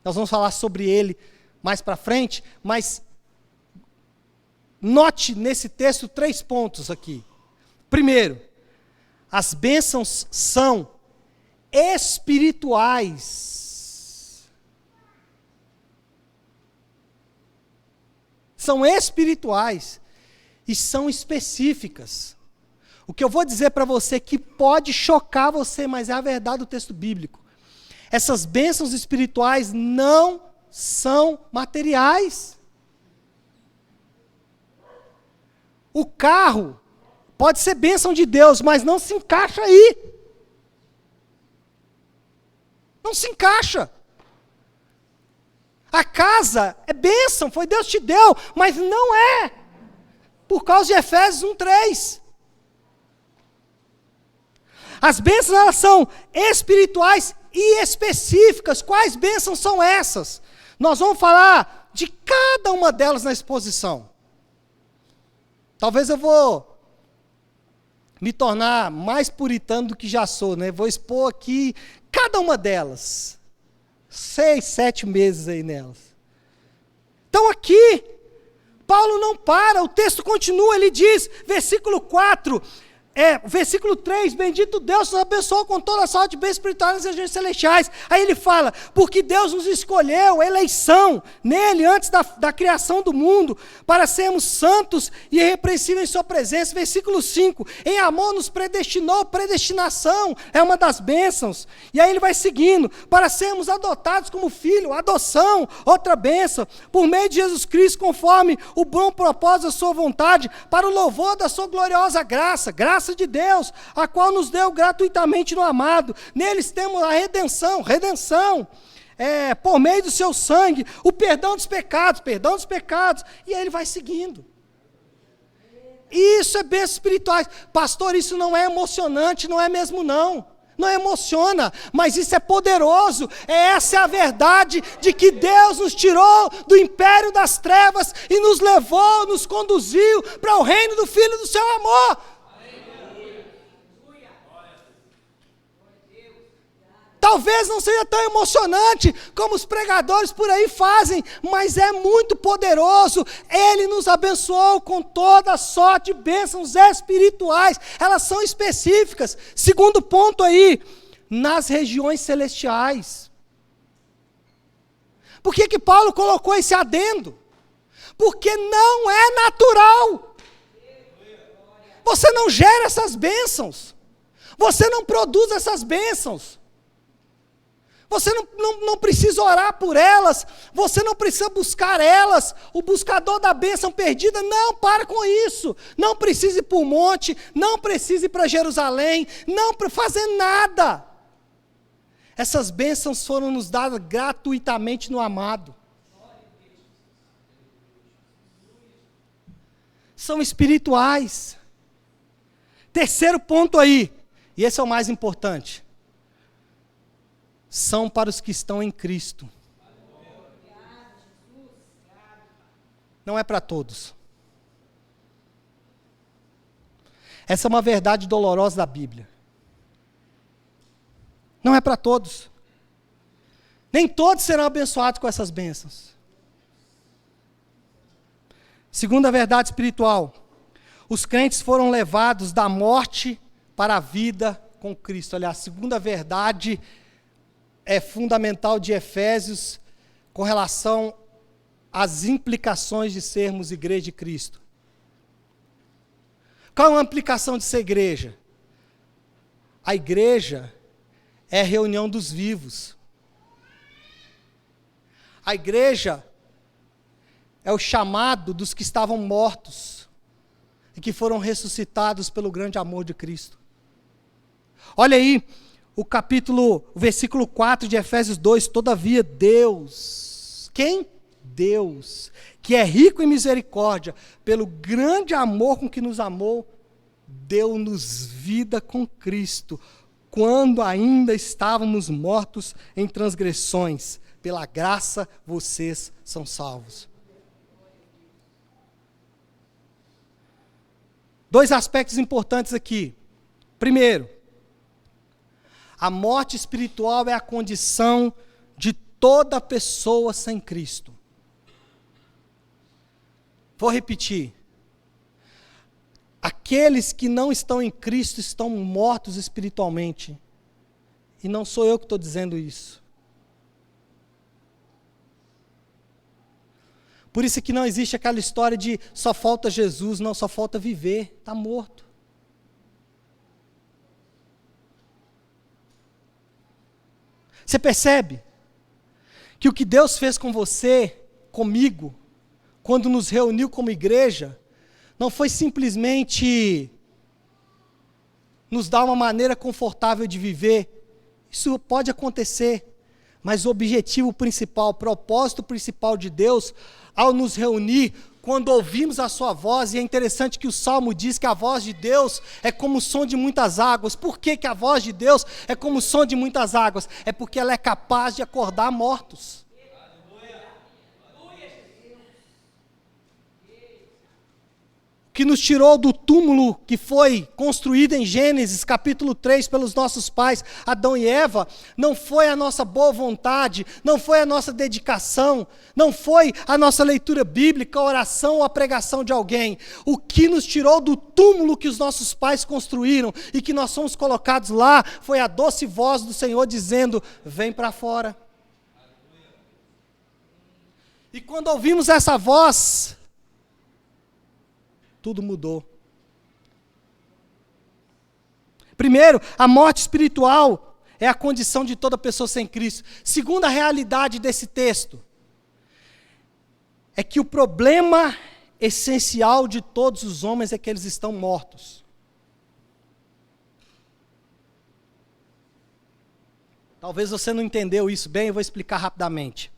Nós vamos falar sobre ele mais para frente, mas note nesse texto 3 pontos aqui. Primeiro, as bênçãos são espirituais. São espirituais e são específicas. O que eu vou dizer para você que pode chocar você, mas é a verdade do texto bíblico. Essas bênçãos espirituais não são materiais. O carro pode ser bênção de Deus, mas não se encaixa aí. Não se encaixa. A casa é bênção, foi Deus que te deu, mas não é. Por causa de Efésios 1:3. As bênçãos, elas são espirituais e específicas. Quais bênçãos são essas? Nós vamos falar de cada uma delas na exposição. Talvez eu vou me tornar mais puritano do que já sou, né? Vou expor aqui cada uma delas. 6, 7 meses aí nelas. Então aqui, Paulo não para, o texto continua, ele diz, versículo 4, Versículo 3, bendito Deus nos abençoou com toda a sorte de bens espirituais nas regiões celestiais. Aí ele fala, porque Deus nos escolheu, eleição, nele, antes da criação do mundo, para sermos santos e irrepreensíveis em sua presença. Versículo 5, em amor nos predestinou, predestinação é uma das bênçãos. E aí ele vai seguindo, para sermos adotados como filho, adoção, outra bênção, por meio de Jesus Cristo, conforme o bom propósito da sua vontade, para o louvor da sua gloriosa graça de Deus, a qual nos deu gratuitamente no amado. Neles temos a redenção, por meio do seu sangue, o perdão dos pecados, e aí ele vai seguindo. Isso é bênçãos espirituais. Pastor, isso não é emocionante, não é mesmo não emociona, mas isso é poderoso. Essa é a verdade de que Deus nos tirou do império das trevas e nos levou, nos conduziu para o reino do Filho do seu amor. Talvez não seja tão emocionante como os pregadores por aí fazem, mas é muito poderoso. Ele nos abençoou com toda sorte de bênçãos espirituais. Elas são específicas. Segundo ponto aí, nas regiões celestiais. Por que Paulo colocou esse adendo? Porque não é natural. Você não gera essas bênçãos. Você não produz essas bênçãos. Você não precisa orar por elas, você não precisa buscar elas, o buscador da bênção perdida, não, para com isso, não precisa ir para o monte, não precisa ir para Jerusalém, não fazer nada. Essas bênçãos foram nos dadas gratuitamente no amado. São espirituais. Terceiro ponto aí, e esse é o mais importante. São para os que estão em Cristo. Não é para todos. Essa é uma verdade dolorosa da Bíblia. Não é para todos. Nem todos serão abençoados com essas bênçãos. Segunda verdade espiritual. Os crentes foram levados da morte para a vida com Cristo. Aliás, a segunda verdade fundamental de Efésios com relação às implicações de sermos igreja de Cristo. Qual é a implicação de ser igreja? A igreja é a reunião dos vivos. A igreja é o chamado dos que estavam mortos e que foram ressuscitados pelo grande amor de Cristo. Olha aí, o versículo 4 de Efésios 2, todavia Deus, quem? Deus, que é rico em misericórdia, pelo grande amor com que nos amou, deu-nos vida com Cristo, quando ainda estávamos mortos em transgressões, pela graça vocês são salvos. Dois aspectos importantes aqui. Primeiro, a morte espiritual é a condição de toda pessoa sem Cristo. Vou repetir. Aqueles que não estão em Cristo estão mortos espiritualmente. E não sou eu que estou dizendo isso. Por isso que não existe aquela história de só falta Jesus, não, só falta viver, está morto. Você percebe que o que Deus fez com você, comigo, quando nos reuniu como igreja, não foi simplesmente nos dar uma maneira confortável de viver. Isso pode acontecer, mas o objetivo principal, o propósito principal de Deus, ao nos reunir, quando ouvimos a sua voz, e é interessante que o Salmo diz que a voz de Deus é como o som de muitas águas. Por que a voz de Deus é como o som de muitas águas? É porque ela é capaz de acordar mortos. que nos tirou do túmulo que foi construído em Gênesis, capítulo 3, pelos nossos pais, Adão e Eva, não foi a nossa boa vontade, não foi a nossa dedicação, não foi a nossa leitura bíblica, a oração ou a pregação de alguém. O que nos tirou do túmulo que os nossos pais construíram e que nós fomos colocados lá, foi a doce voz do Senhor dizendo: vem para fora. E quando ouvimos essa voz, tudo mudou. Primeiro, a morte espiritual é a condição de toda pessoa sem Cristo. Segunda realidade desse texto é que o problema essencial de todos os homens é que eles estão mortos. Talvez você não entendeu isso bem, eu vou explicar rapidamente.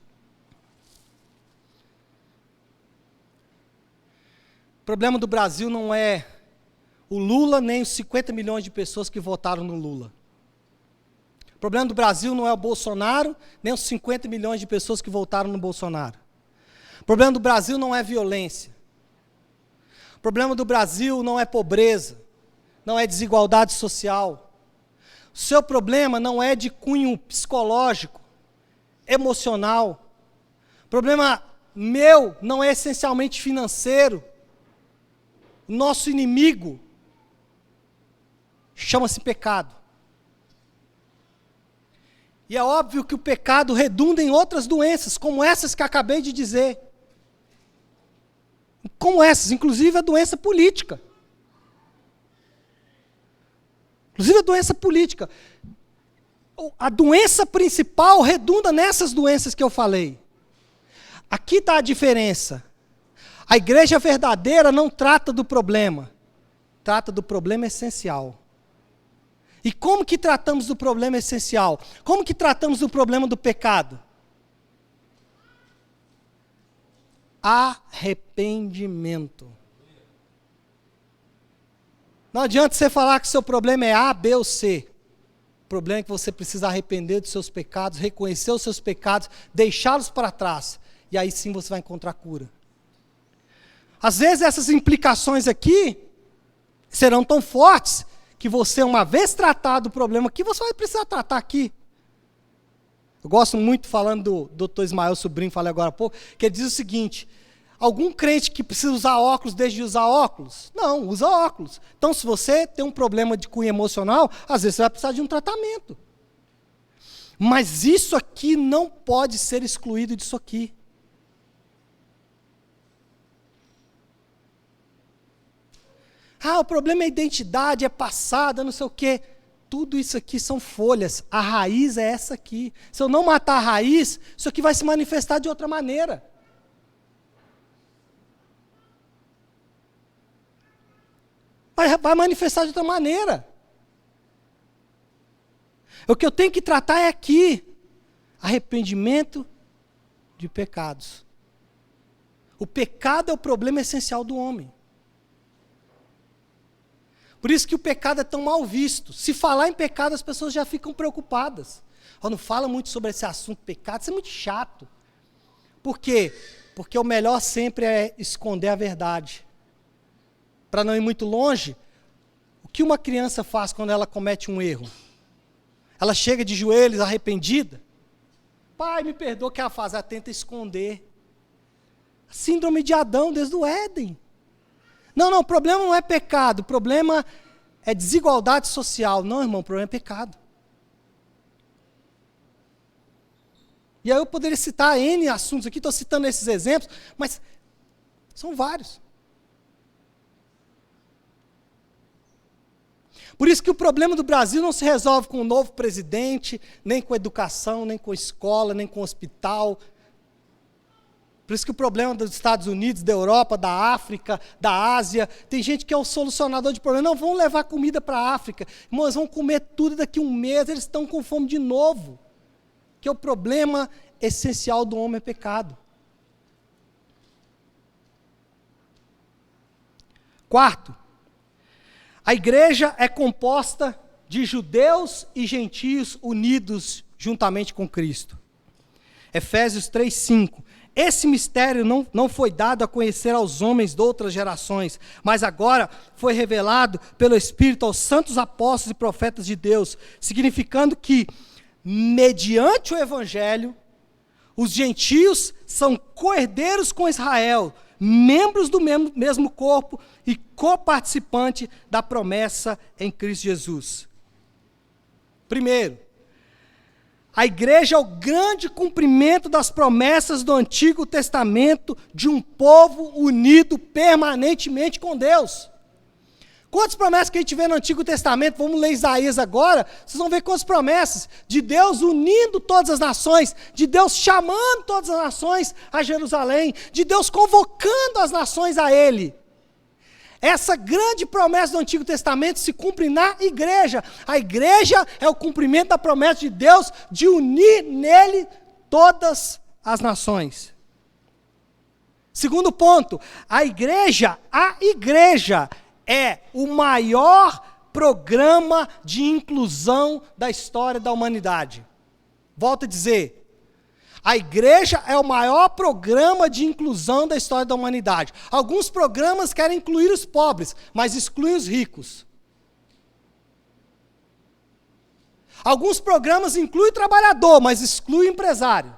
O problema do Brasil não é o Lula, nem os 50 milhões de pessoas que votaram no Lula. O problema do Brasil não é o Bolsonaro, nem os 50 milhões de pessoas que votaram no Bolsonaro. O problema do Brasil não é violência. O problema do Brasil não é pobreza, não é desigualdade social. O seu problema não é de cunho psicológico, emocional. O problema meu não é essencialmente financeiro. Nosso inimigo chama-se pecado. E é óbvio que o pecado redunda em outras doenças, como essas que acabei de dizer. Como essas, inclusive a doença política. Inclusive a doença política. A doença principal redunda nessas doenças que eu falei. Aqui está a diferença. A igreja verdadeira não trata do problema, trata do problema essencial. E como que tratamos do problema essencial? Como que tratamos do problema do pecado? Arrependimento. Não adianta você falar que o seu problema é A, B ou C. O problema é que você precisa arrepender dos seus pecados, reconhecer os seus pecados, deixá-los para trás. E aí sim você vai encontrar cura. Às vezes essas implicações aqui serão tão fortes que você, uma vez tratado o problema aqui, você vai precisar tratar aqui. Eu gosto muito, falando do Dr. Ismael Sobrinho, falei agora há pouco, que ele diz o seguinte: algum crente que precisa usar óculos, deixa de usar óculos? Não, usa óculos. Então, se você tem um problema de cunho emocional, às vezes você vai precisar de um tratamento. Mas isso aqui não pode ser excluído disso aqui. Ah, o problema é identidade, é passada, não sei o quê. Tudo isso aqui são folhas. A raiz é essa aqui. Se eu não matar a raiz, isso aqui vai se manifestar de outra maneira. Vai manifestar de outra maneira. O que eu tenho que tratar é aqui. Arrependimento de pecados. O pecado é o problema essencial do homem. Por isso que o pecado é tão mal visto. Se falar em pecado, as pessoas já ficam preocupadas. Não fala muito sobre esse assunto pecado, isso é muito chato. Por quê? Porque o melhor sempre é esconder a verdade. Para não ir muito longe, o que uma criança faz quando ela comete um erro? Ela chega de joelhos arrependida. Pai, me perdoa, o que ela faz? Ela tenta esconder. Síndrome de Adão desde o Éden. Não, o problema não é pecado, o problema é desigualdade social. Não, irmão, o problema é pecado. E aí eu poderia citar N assuntos aqui, estou citando esses exemplos, mas são vários. Por isso que o problema do Brasil não se resolve com um novo presidente, nem com educação, nem com escola, nem com hospital. Por isso que o problema dos Estados Unidos, da Europa, da África, da Ásia, tem gente que é o solucionador de problemas. Não, vão levar comida para a África. Irmãos, vão comer tudo e daqui a um mês eles estão com fome de novo. Que o problema essencial do homem é pecado. Quarto, a igreja é composta de judeus e gentios unidos juntamente com Cristo. Efésios 3:5. esse mistério não foi dado a conhecer aos homens de outras gerações, mas agora foi revelado pelo Espírito aos santos apóstolos e profetas de Deus, significando que, mediante o Evangelho, os gentios são co-herdeiros com Israel, membros do mesmo corpo e coparticipante da promessa em Cristo Jesus. Primeiro, a igreja é o grande cumprimento das promessas do Antigo Testamento de um povo unido permanentemente com Deus. Quantas promessas que a gente vê no Antigo Testamento? Vamos ler Isaías agora, vocês vão ver quantas promessas de Deus unindo todas as nações, de Deus chamando todas as nações a Jerusalém, de Deus convocando as nações a Ele. Essa grande promessa do Antigo Testamento se cumpre na igreja. A igreja é o cumprimento da promessa de Deus de unir nele todas as nações. Segundo ponto, a igreja é o maior programa de inclusão da história da humanidade. Volto a dizer, a igreja é o maior programa de inclusão da história da humanidade. Alguns programas querem incluir os pobres, mas excluem os ricos. Alguns programas incluem o trabalhador, mas excluem o empresário.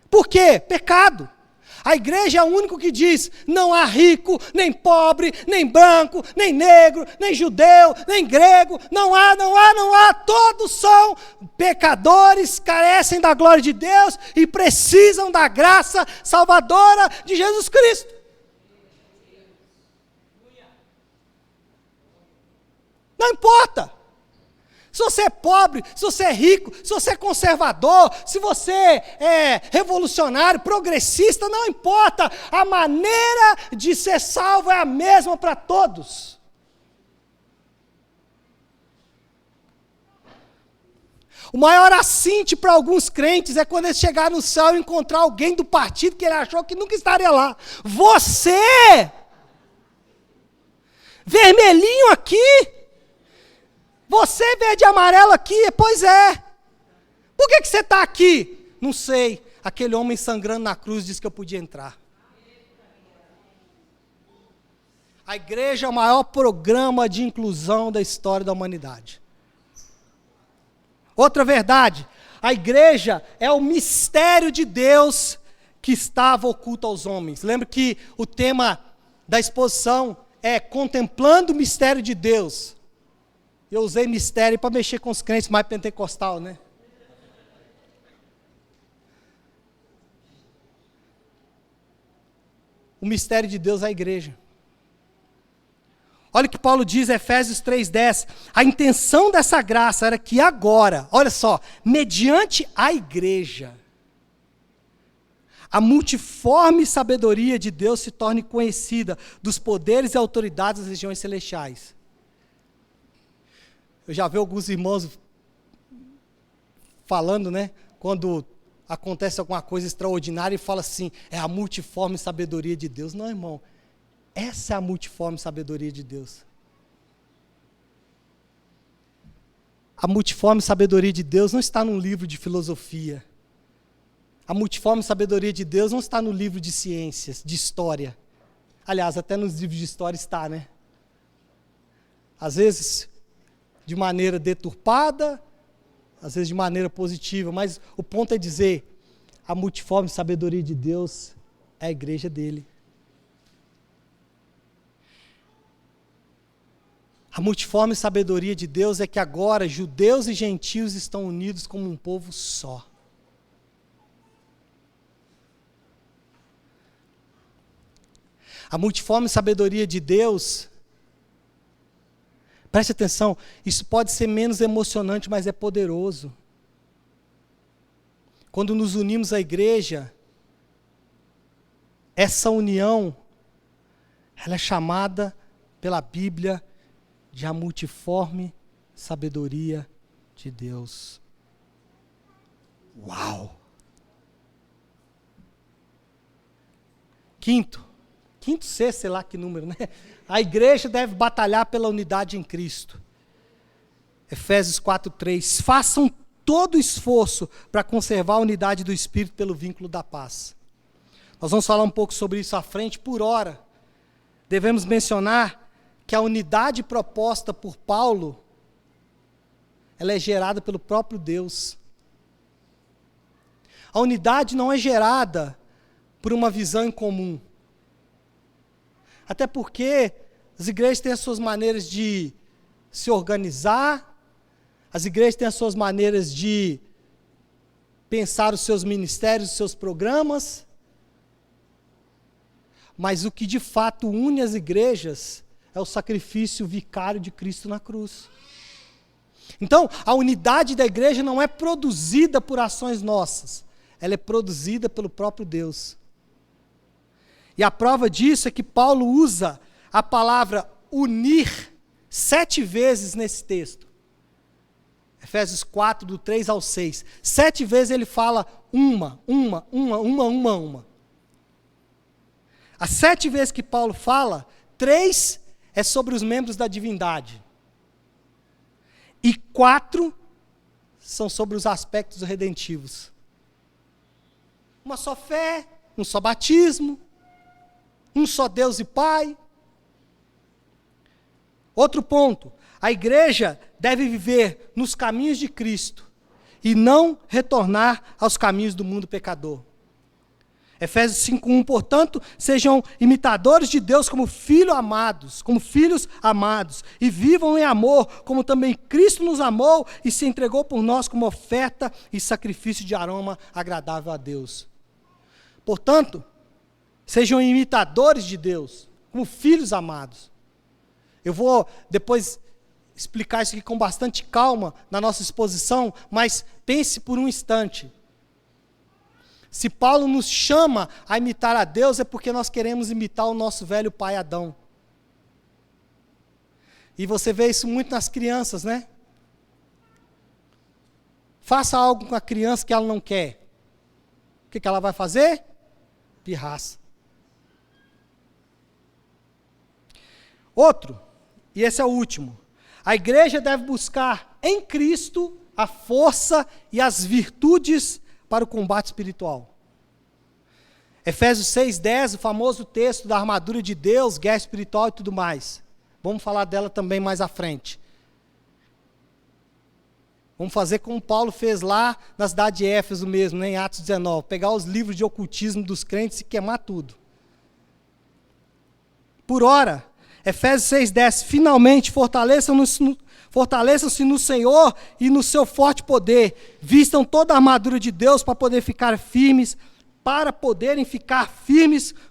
Por quê? Pecado. A igreja é o único que diz, não há rico, nem pobre, nem branco, nem negro, nem judeu, nem grego, não há, todos são pecadores, carecem da glória de Deus e precisam da graça salvadora de Jesus Cristo. Não importa. Se você é pobre, se você é rico, se você é conservador, se você é revolucionário, progressista, não importa. A maneira de ser salvo é a mesma para todos. O maior assinte para alguns crentes é quando eles chegarem no céu e encontrar alguém do partido que ele achou que nunca estaria lá. Você! Vermelhinho aqui! Você verde e amarelo aqui? Pois é. Por que você está aqui? Não sei. Aquele homem sangrando na cruz disse que eu podia entrar. A igreja é o maior programa de inclusão da história da humanidade. Outra verdade, a igreja é o mistério de Deus que estava oculto aos homens. Lembra que o tema da exposição é contemplando o mistério de Deus. Eu usei mistério para mexer com os crentes mais pentecostal, né? O mistério de Deus é a igreja. Olha o que Paulo diz em Efésios 3:10. A intenção dessa graça era que agora, olha só, mediante a igreja, a multiforme sabedoria de Deus se torne conhecida dos poderes e autoridades das regiões celestiais. Eu já vi alguns irmãos falando, né? Quando acontece alguma coisa extraordinária e fala assim, é a multiforme sabedoria de Deus. Não, irmão, essa é a multiforme sabedoria de Deus. A multiforme sabedoria de Deus não está num livro de filosofia. A multiforme sabedoria de Deus não está no livro de ciências, de história. Aliás, até nos livros de história está, né? Às vezes de maneira deturpada, às vezes de maneira positiva, mas o ponto é dizer, a multiforme sabedoria de Deus é a igreja dele. A multiforme sabedoria de Deus é que agora judeus e gentios estão unidos como um povo só. A multiforme sabedoria de Deus, preste atenção, isso pode ser menos emocionante, mas é poderoso. Quando nos unimos à igreja, essa união, ela é chamada pela Bíblia de a multiforme sabedoria de Deus. Uau! Quinto, sexto, sei lá que número, né? A igreja deve batalhar pela unidade em Cristo. Efésios 4:3. Façam todo esforço para conservar a unidade do Espírito pelo vínculo da paz. Nós vamos falar um pouco sobre isso à frente. Por ora, devemos mencionar que a unidade proposta por Paulo, ela é gerada pelo próprio Deus. A unidade não é gerada por uma visão em comum. Até porque as igrejas têm as suas maneiras de se organizar, as igrejas têm as suas maneiras de pensar os seus ministérios, os seus programas, mas o que de fato une as igrejas é o sacrifício vicário de Cristo na cruz. Então, a unidade da igreja não é produzida por ações nossas, ela é produzida pelo próprio Deus. E a prova disso é que Paulo usa a palavra unir 7 vezes nesse texto. Efésios 4, do 3 ao 6. 7 vezes ele fala uma. As 7 vezes que Paulo fala, 3 é sobre os membros da divindade. E 4 são sobre os aspectos redentivos. Uma só fé, um só batismo, um só Deus e Pai. Outro ponto, a igreja deve viver nos caminhos de Cristo e não retornar aos caminhos do mundo pecador. Efésios 5:1, portanto, sejam imitadores de Deus como filhos amados, e vivam em amor, como também Cristo nos amou e se entregou por nós como oferta e sacrifício de aroma agradável a Deus. Portanto, sejam imitadores de Deus, como filhos amados. Eu vou depois explicar isso aqui com bastante calma na nossa exposição, mas pense por um instante. Se Paulo nos chama a imitar a Deus, é porque nós queremos imitar o nosso velho pai Adão. E você vê isso muito nas crianças, né? Faça algo com a criança que ela não quer. O que ela vai fazer? Pirraça. Outro, e esse é o último. A igreja deve buscar em Cristo a força e as virtudes para o combate espiritual. Efésios 6:10, o famoso texto da armadura de Deus, guerra espiritual e tudo mais. Vamos falar dela também mais à frente. Vamos fazer como Paulo fez lá na cidade de Éfeso mesmo, né, em Atos 19. Pegar os livros de ocultismo dos crentes e queimar tudo. Por ora, Efésios 6:10, finalmente fortaleçam-se no Senhor e no seu forte poder. Vistam toda a armadura de Deus para poderem ficar firmes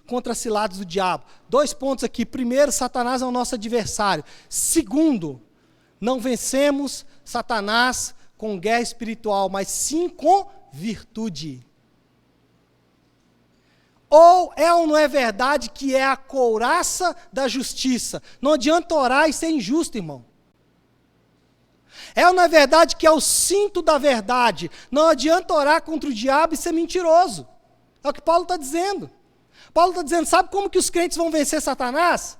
contra as ciladas do diabo. 2 pontos aqui. Primeiro, Satanás é o nosso adversário. Segundo, não vencemos Satanás com guerra espiritual, mas sim com virtude. Ou não é verdade que é a couraça da justiça? Não adianta orar e ser injusto, irmão. Ou não é verdade que é o cinto da verdade? Não adianta orar contra o diabo e ser mentiroso. É o que Paulo está dizendo. Paulo está dizendo, sabe como que os crentes vão vencer Satanás?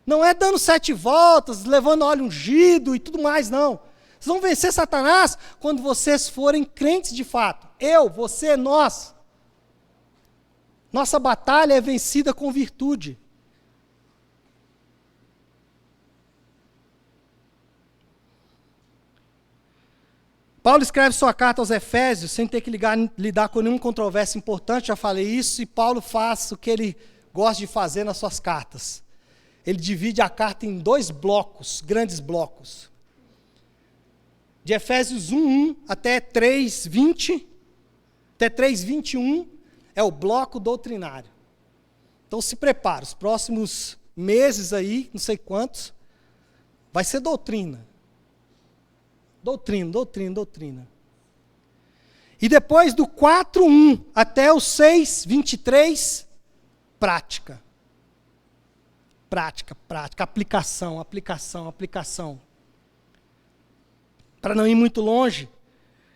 Não é dando 7 voltas, levando óleo ungido e tudo mais, não. Vocês vão vencer Satanás quando vocês forem crentes de fato. Eu, você, nós. Nossa batalha é vencida com virtude. Paulo escreve sua carta aos Efésios sem ter que lidar com nenhuma controvérsia importante, já falei isso, e Paulo faz o que ele gosta de fazer nas suas cartas. Ele divide a carta em 2 blocos, grandes blocos. De Efésios 1:1 até 3:20, até 3:21, é o bloco doutrinário. Então se prepara, os próximos meses aí, não sei quantos, vai ser doutrina. Doutrina. E depois do 4:1 até o 6:23, prática. Prática, aplicação. Para não ir muito longe,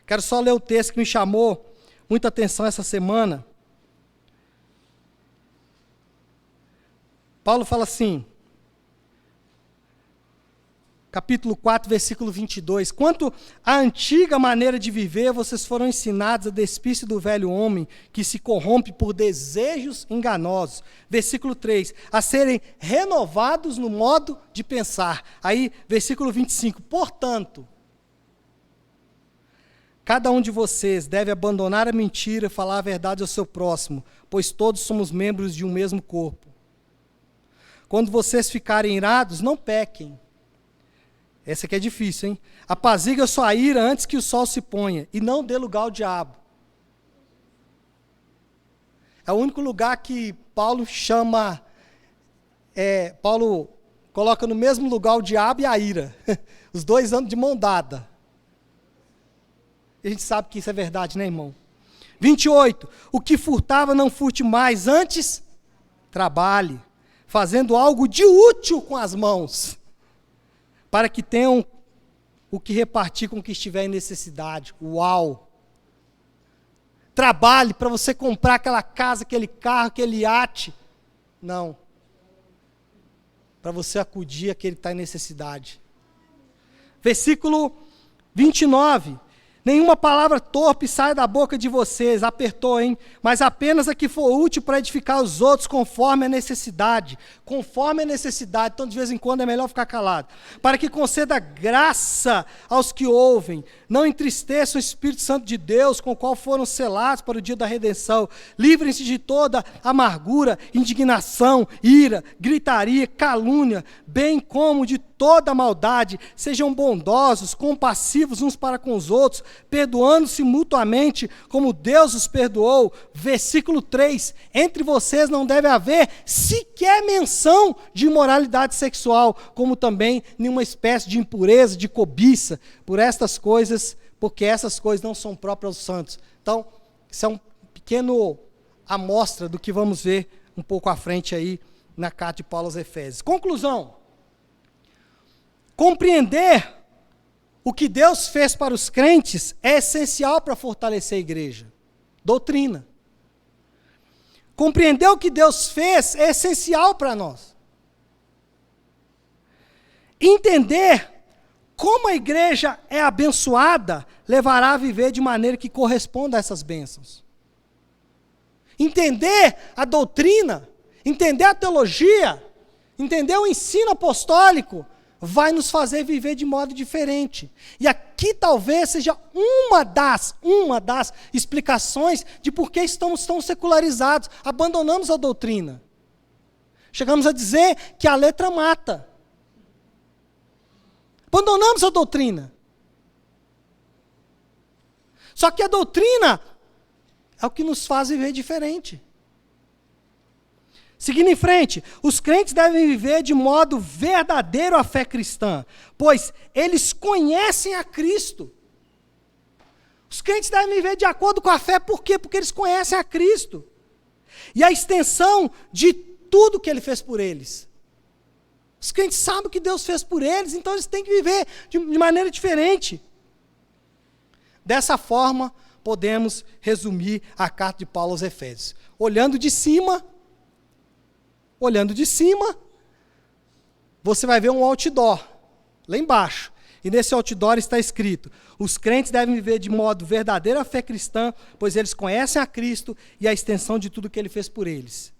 quero só ler o texto que me chamou muita atenção essa semana. Paulo fala assim: capítulo 4, versículo 22. Quanto à antiga maneira de viver, vocês foram ensinados a despir-se do velho homem, que se corrompe por desejos enganosos. Versículo 3, a serem renovados no modo de pensar. Aí, versículo 25, portanto, cada um de vocês deve abandonar a mentira e falar a verdade ao seu próximo, pois todos somos membros de um mesmo corpo. Quando vocês ficarem irados, não pequem. Essa aqui é difícil, hein? Apaziga sua ira antes que o sol se ponha, e não dê lugar ao diabo. É o único lugar que Paulo chama, Paulo coloca no mesmo lugar o diabo e a ira. Os dois andam de mão dada. E a gente sabe que isso é verdade, né, irmão? 28. O que furtava, não furte mais, antes trabalhe, fazendo algo de útil com as mãos, para que tenham o que repartir com quem estiver em necessidade. Uau! Trabalhe para você comprar aquela casa, aquele carro, aquele iate. Não. Para você acudir a quem está em necessidade. Versículo 29. Nenhuma palavra torpe sai da boca de vocês, apertou, hein? Mas apenas a que for útil para edificar os outros, conforme a necessidade. Conforme a necessidade, então de vez em quando é melhor ficar calado. Para que conceda graça aos que ouvem, não entristeça o Espírito Santo de Deus, com o qual foram selados para o dia da redenção. Livrem-se de toda amargura, indignação, ira, gritaria, calúnia, bem como de toda maldade. Sejam bondosos, compassivos uns para com os outros, perdoando-se mutuamente, como Deus os perdoou. Versículo 3, entre vocês não deve haver sequer menção de imoralidade sexual, como também nenhuma espécie de impureza, de cobiça, por estas coisas, porque essas coisas não são próprias aos santos. Então, isso é um pequeno amostra do que vamos ver um pouco à frente aí na carta de Paulo aos Efésios. Conclusão. Compreender o que Deus fez para os crentes é essencial para fortalecer a igreja. Doutrina. Compreender o que Deus fez é essencial para nós. Entender como a igreja é abençoada levará a viver de maneira que corresponda a essas bênçãos. Entender a doutrina, entender a teologia, entender o ensino apostólico, vai nos fazer viver de modo diferente. E aqui talvez seja uma das explicações de por que estamos tão secularizados. Abandonamos a doutrina. Chegamos a dizer que a letra mata. Abandonamos a doutrina. Só que a doutrina é o que nos faz viver diferente. Seguindo em frente, os crentes devem viver de modo verdadeiro a fé cristã, pois eles conhecem a Cristo. Os crentes devem viver de acordo com a fé, por quê? Porque eles conhecem a Cristo. E a extensão de tudo que Ele fez por eles. Os crentes sabem o que Deus fez por eles, então eles têm que viver de maneira diferente. Dessa forma, podemos resumir a carta de Paulo aos Efésios. Olhando de cima, você vai ver um outdoor, lá embaixo. E nesse outdoor está escrito: os crentes devem viver de modo verdadeiro a fé cristã, pois eles conhecem a Cristo e a extensão de tudo que Ele fez por eles.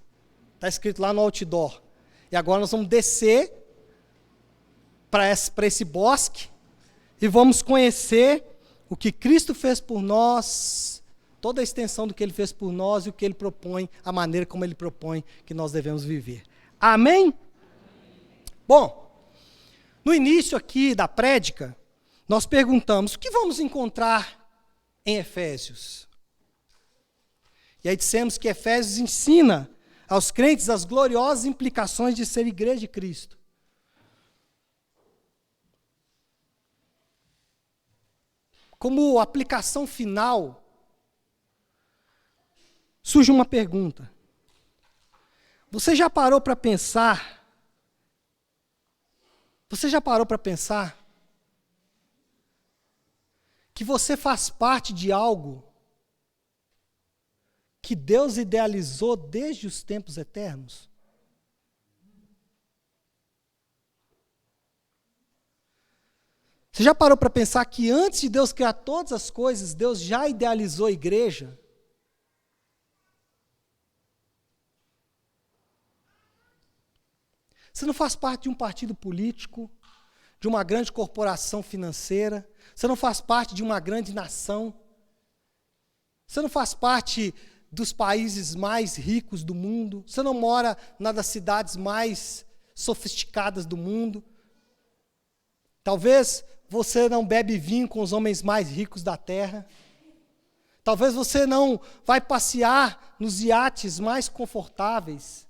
Está escrito lá no outdoor. E agora nós vamos descer para esse bosque e vamos conhecer o que Cristo fez por nós, toda a extensão do que Ele fez por nós e o que Ele propõe, a maneira como Ele propõe que nós devemos viver. Amém? Bom, no início aqui da prédica, nós perguntamos, o que vamos encontrar em Efésios? E aí dissemos que Efésios ensina aos crentes as gloriosas implicações de ser igreja de Cristo. Como aplicação final, surge uma pergunta. Você já parou para pensar que você faz parte de algo que Deus idealizou desde os tempos eternos? Você já parou para pensar que antes de Deus criar todas as coisas, Deus já idealizou a igreja? Você não faz parte de um partido político, de uma grande corporação financeira, você não faz parte de uma grande nação, você não faz parte dos países mais ricos do mundo, você não mora na das cidades mais sofisticadas do mundo. Talvez você não bebe vinho com os homens mais ricos da terra. Talvez você não vai passear nos iates mais confortáveis.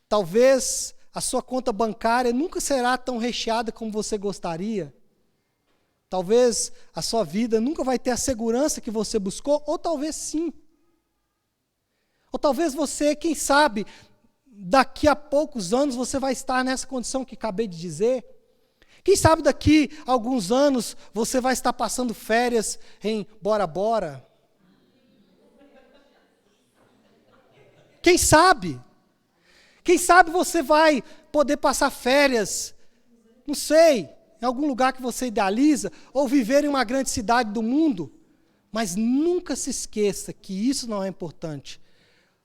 Talvez a sua conta bancária nunca será tão recheada como você gostaria. Talvez a sua vida nunca vai ter a segurança que você buscou, ou talvez sim. Ou talvez você, quem sabe, daqui a poucos anos você vai estar nessa condição que acabei de dizer. Quem sabe daqui a alguns anos você vai estar passando férias em Bora Bora. Quem sabe? Quem sabe você vai poder passar férias, não sei, em algum lugar que você idealiza, ou viver em uma grande cidade do mundo. Mas nunca se esqueça que isso não é importante.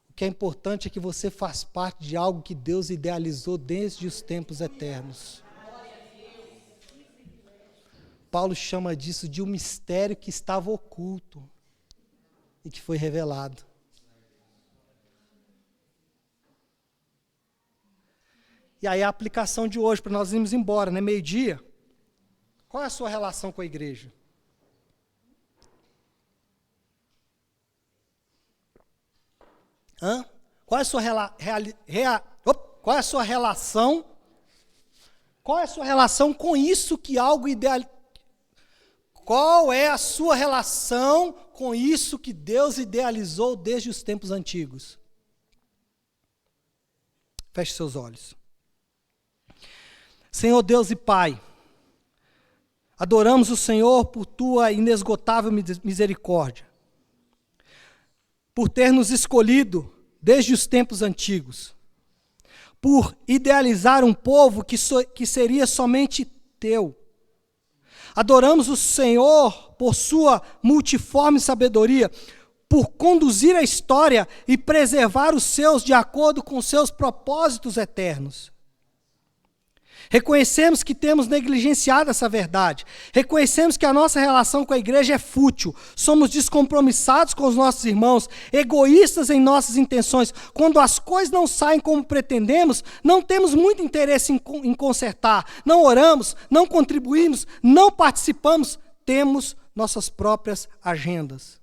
O que é importante é que você faz parte de algo que Deus idealizou desde os tempos eternos. Paulo chama disso de um mistério que estava oculto e que foi revelado. E aí a aplicação de hoje, para nós irmos embora, né? Meio-dia. Qual é a sua relação com a igreja? Qual é a sua qual é a sua relação? Qual é a sua relação com isso que algo ideal? Qual é a sua relação com isso que Deus idealizou desde os tempos antigos? Feche seus olhos. Senhor Deus e Pai, adoramos o Senhor por tua inesgotável misericórdia, por ter nos escolhido desde os tempos antigos, por idealizar um povo que seria somente teu. Adoramos o Senhor por sua multiforme sabedoria, por conduzir a história e preservar os seus de acordo com seus propósitos eternos. Reconhecemos que temos negligenciado essa verdade. Reconhecemos que a nossa relação com a igreja é fútil. Somos descompromissados com os nossos irmãos, egoístas em nossas intenções. Quando as coisas não saem como pretendemos, não temos muito interesse em consertar. Não oramos, não contribuímos, não participamos. Temos nossas próprias agendas.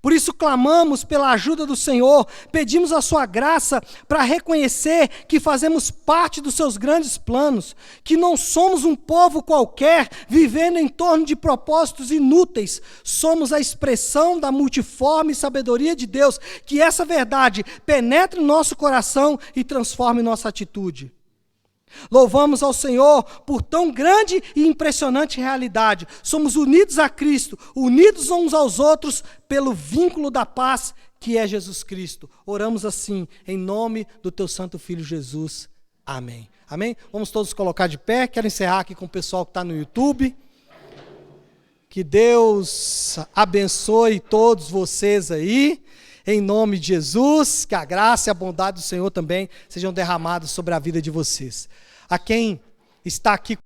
Por isso clamamos pela ajuda do Senhor, pedimos a sua graça para reconhecer que fazemos parte dos seus grandes planos, que não somos um povo qualquer vivendo em torno de propósitos inúteis, somos a expressão da multiforme sabedoria de Deus, que essa verdade penetre no nosso coração e transforme nossa atitude. Louvamos ao Senhor por tão grande e impressionante realidade. Somos unidos a Cristo, unidos uns aos outros pelo vínculo da paz que é Jesus Cristo. Oramos assim, em nome do teu santo Filho Jesus. Amém. Amém? Vamos todos colocar de pé. Quero encerrar aqui com o pessoal que está no YouTube. Que Deus abençoe todos vocês aí. Em nome de Jesus, que a graça e a bondade do Senhor também sejam derramadas sobre a vida de vocês. A quem está aqui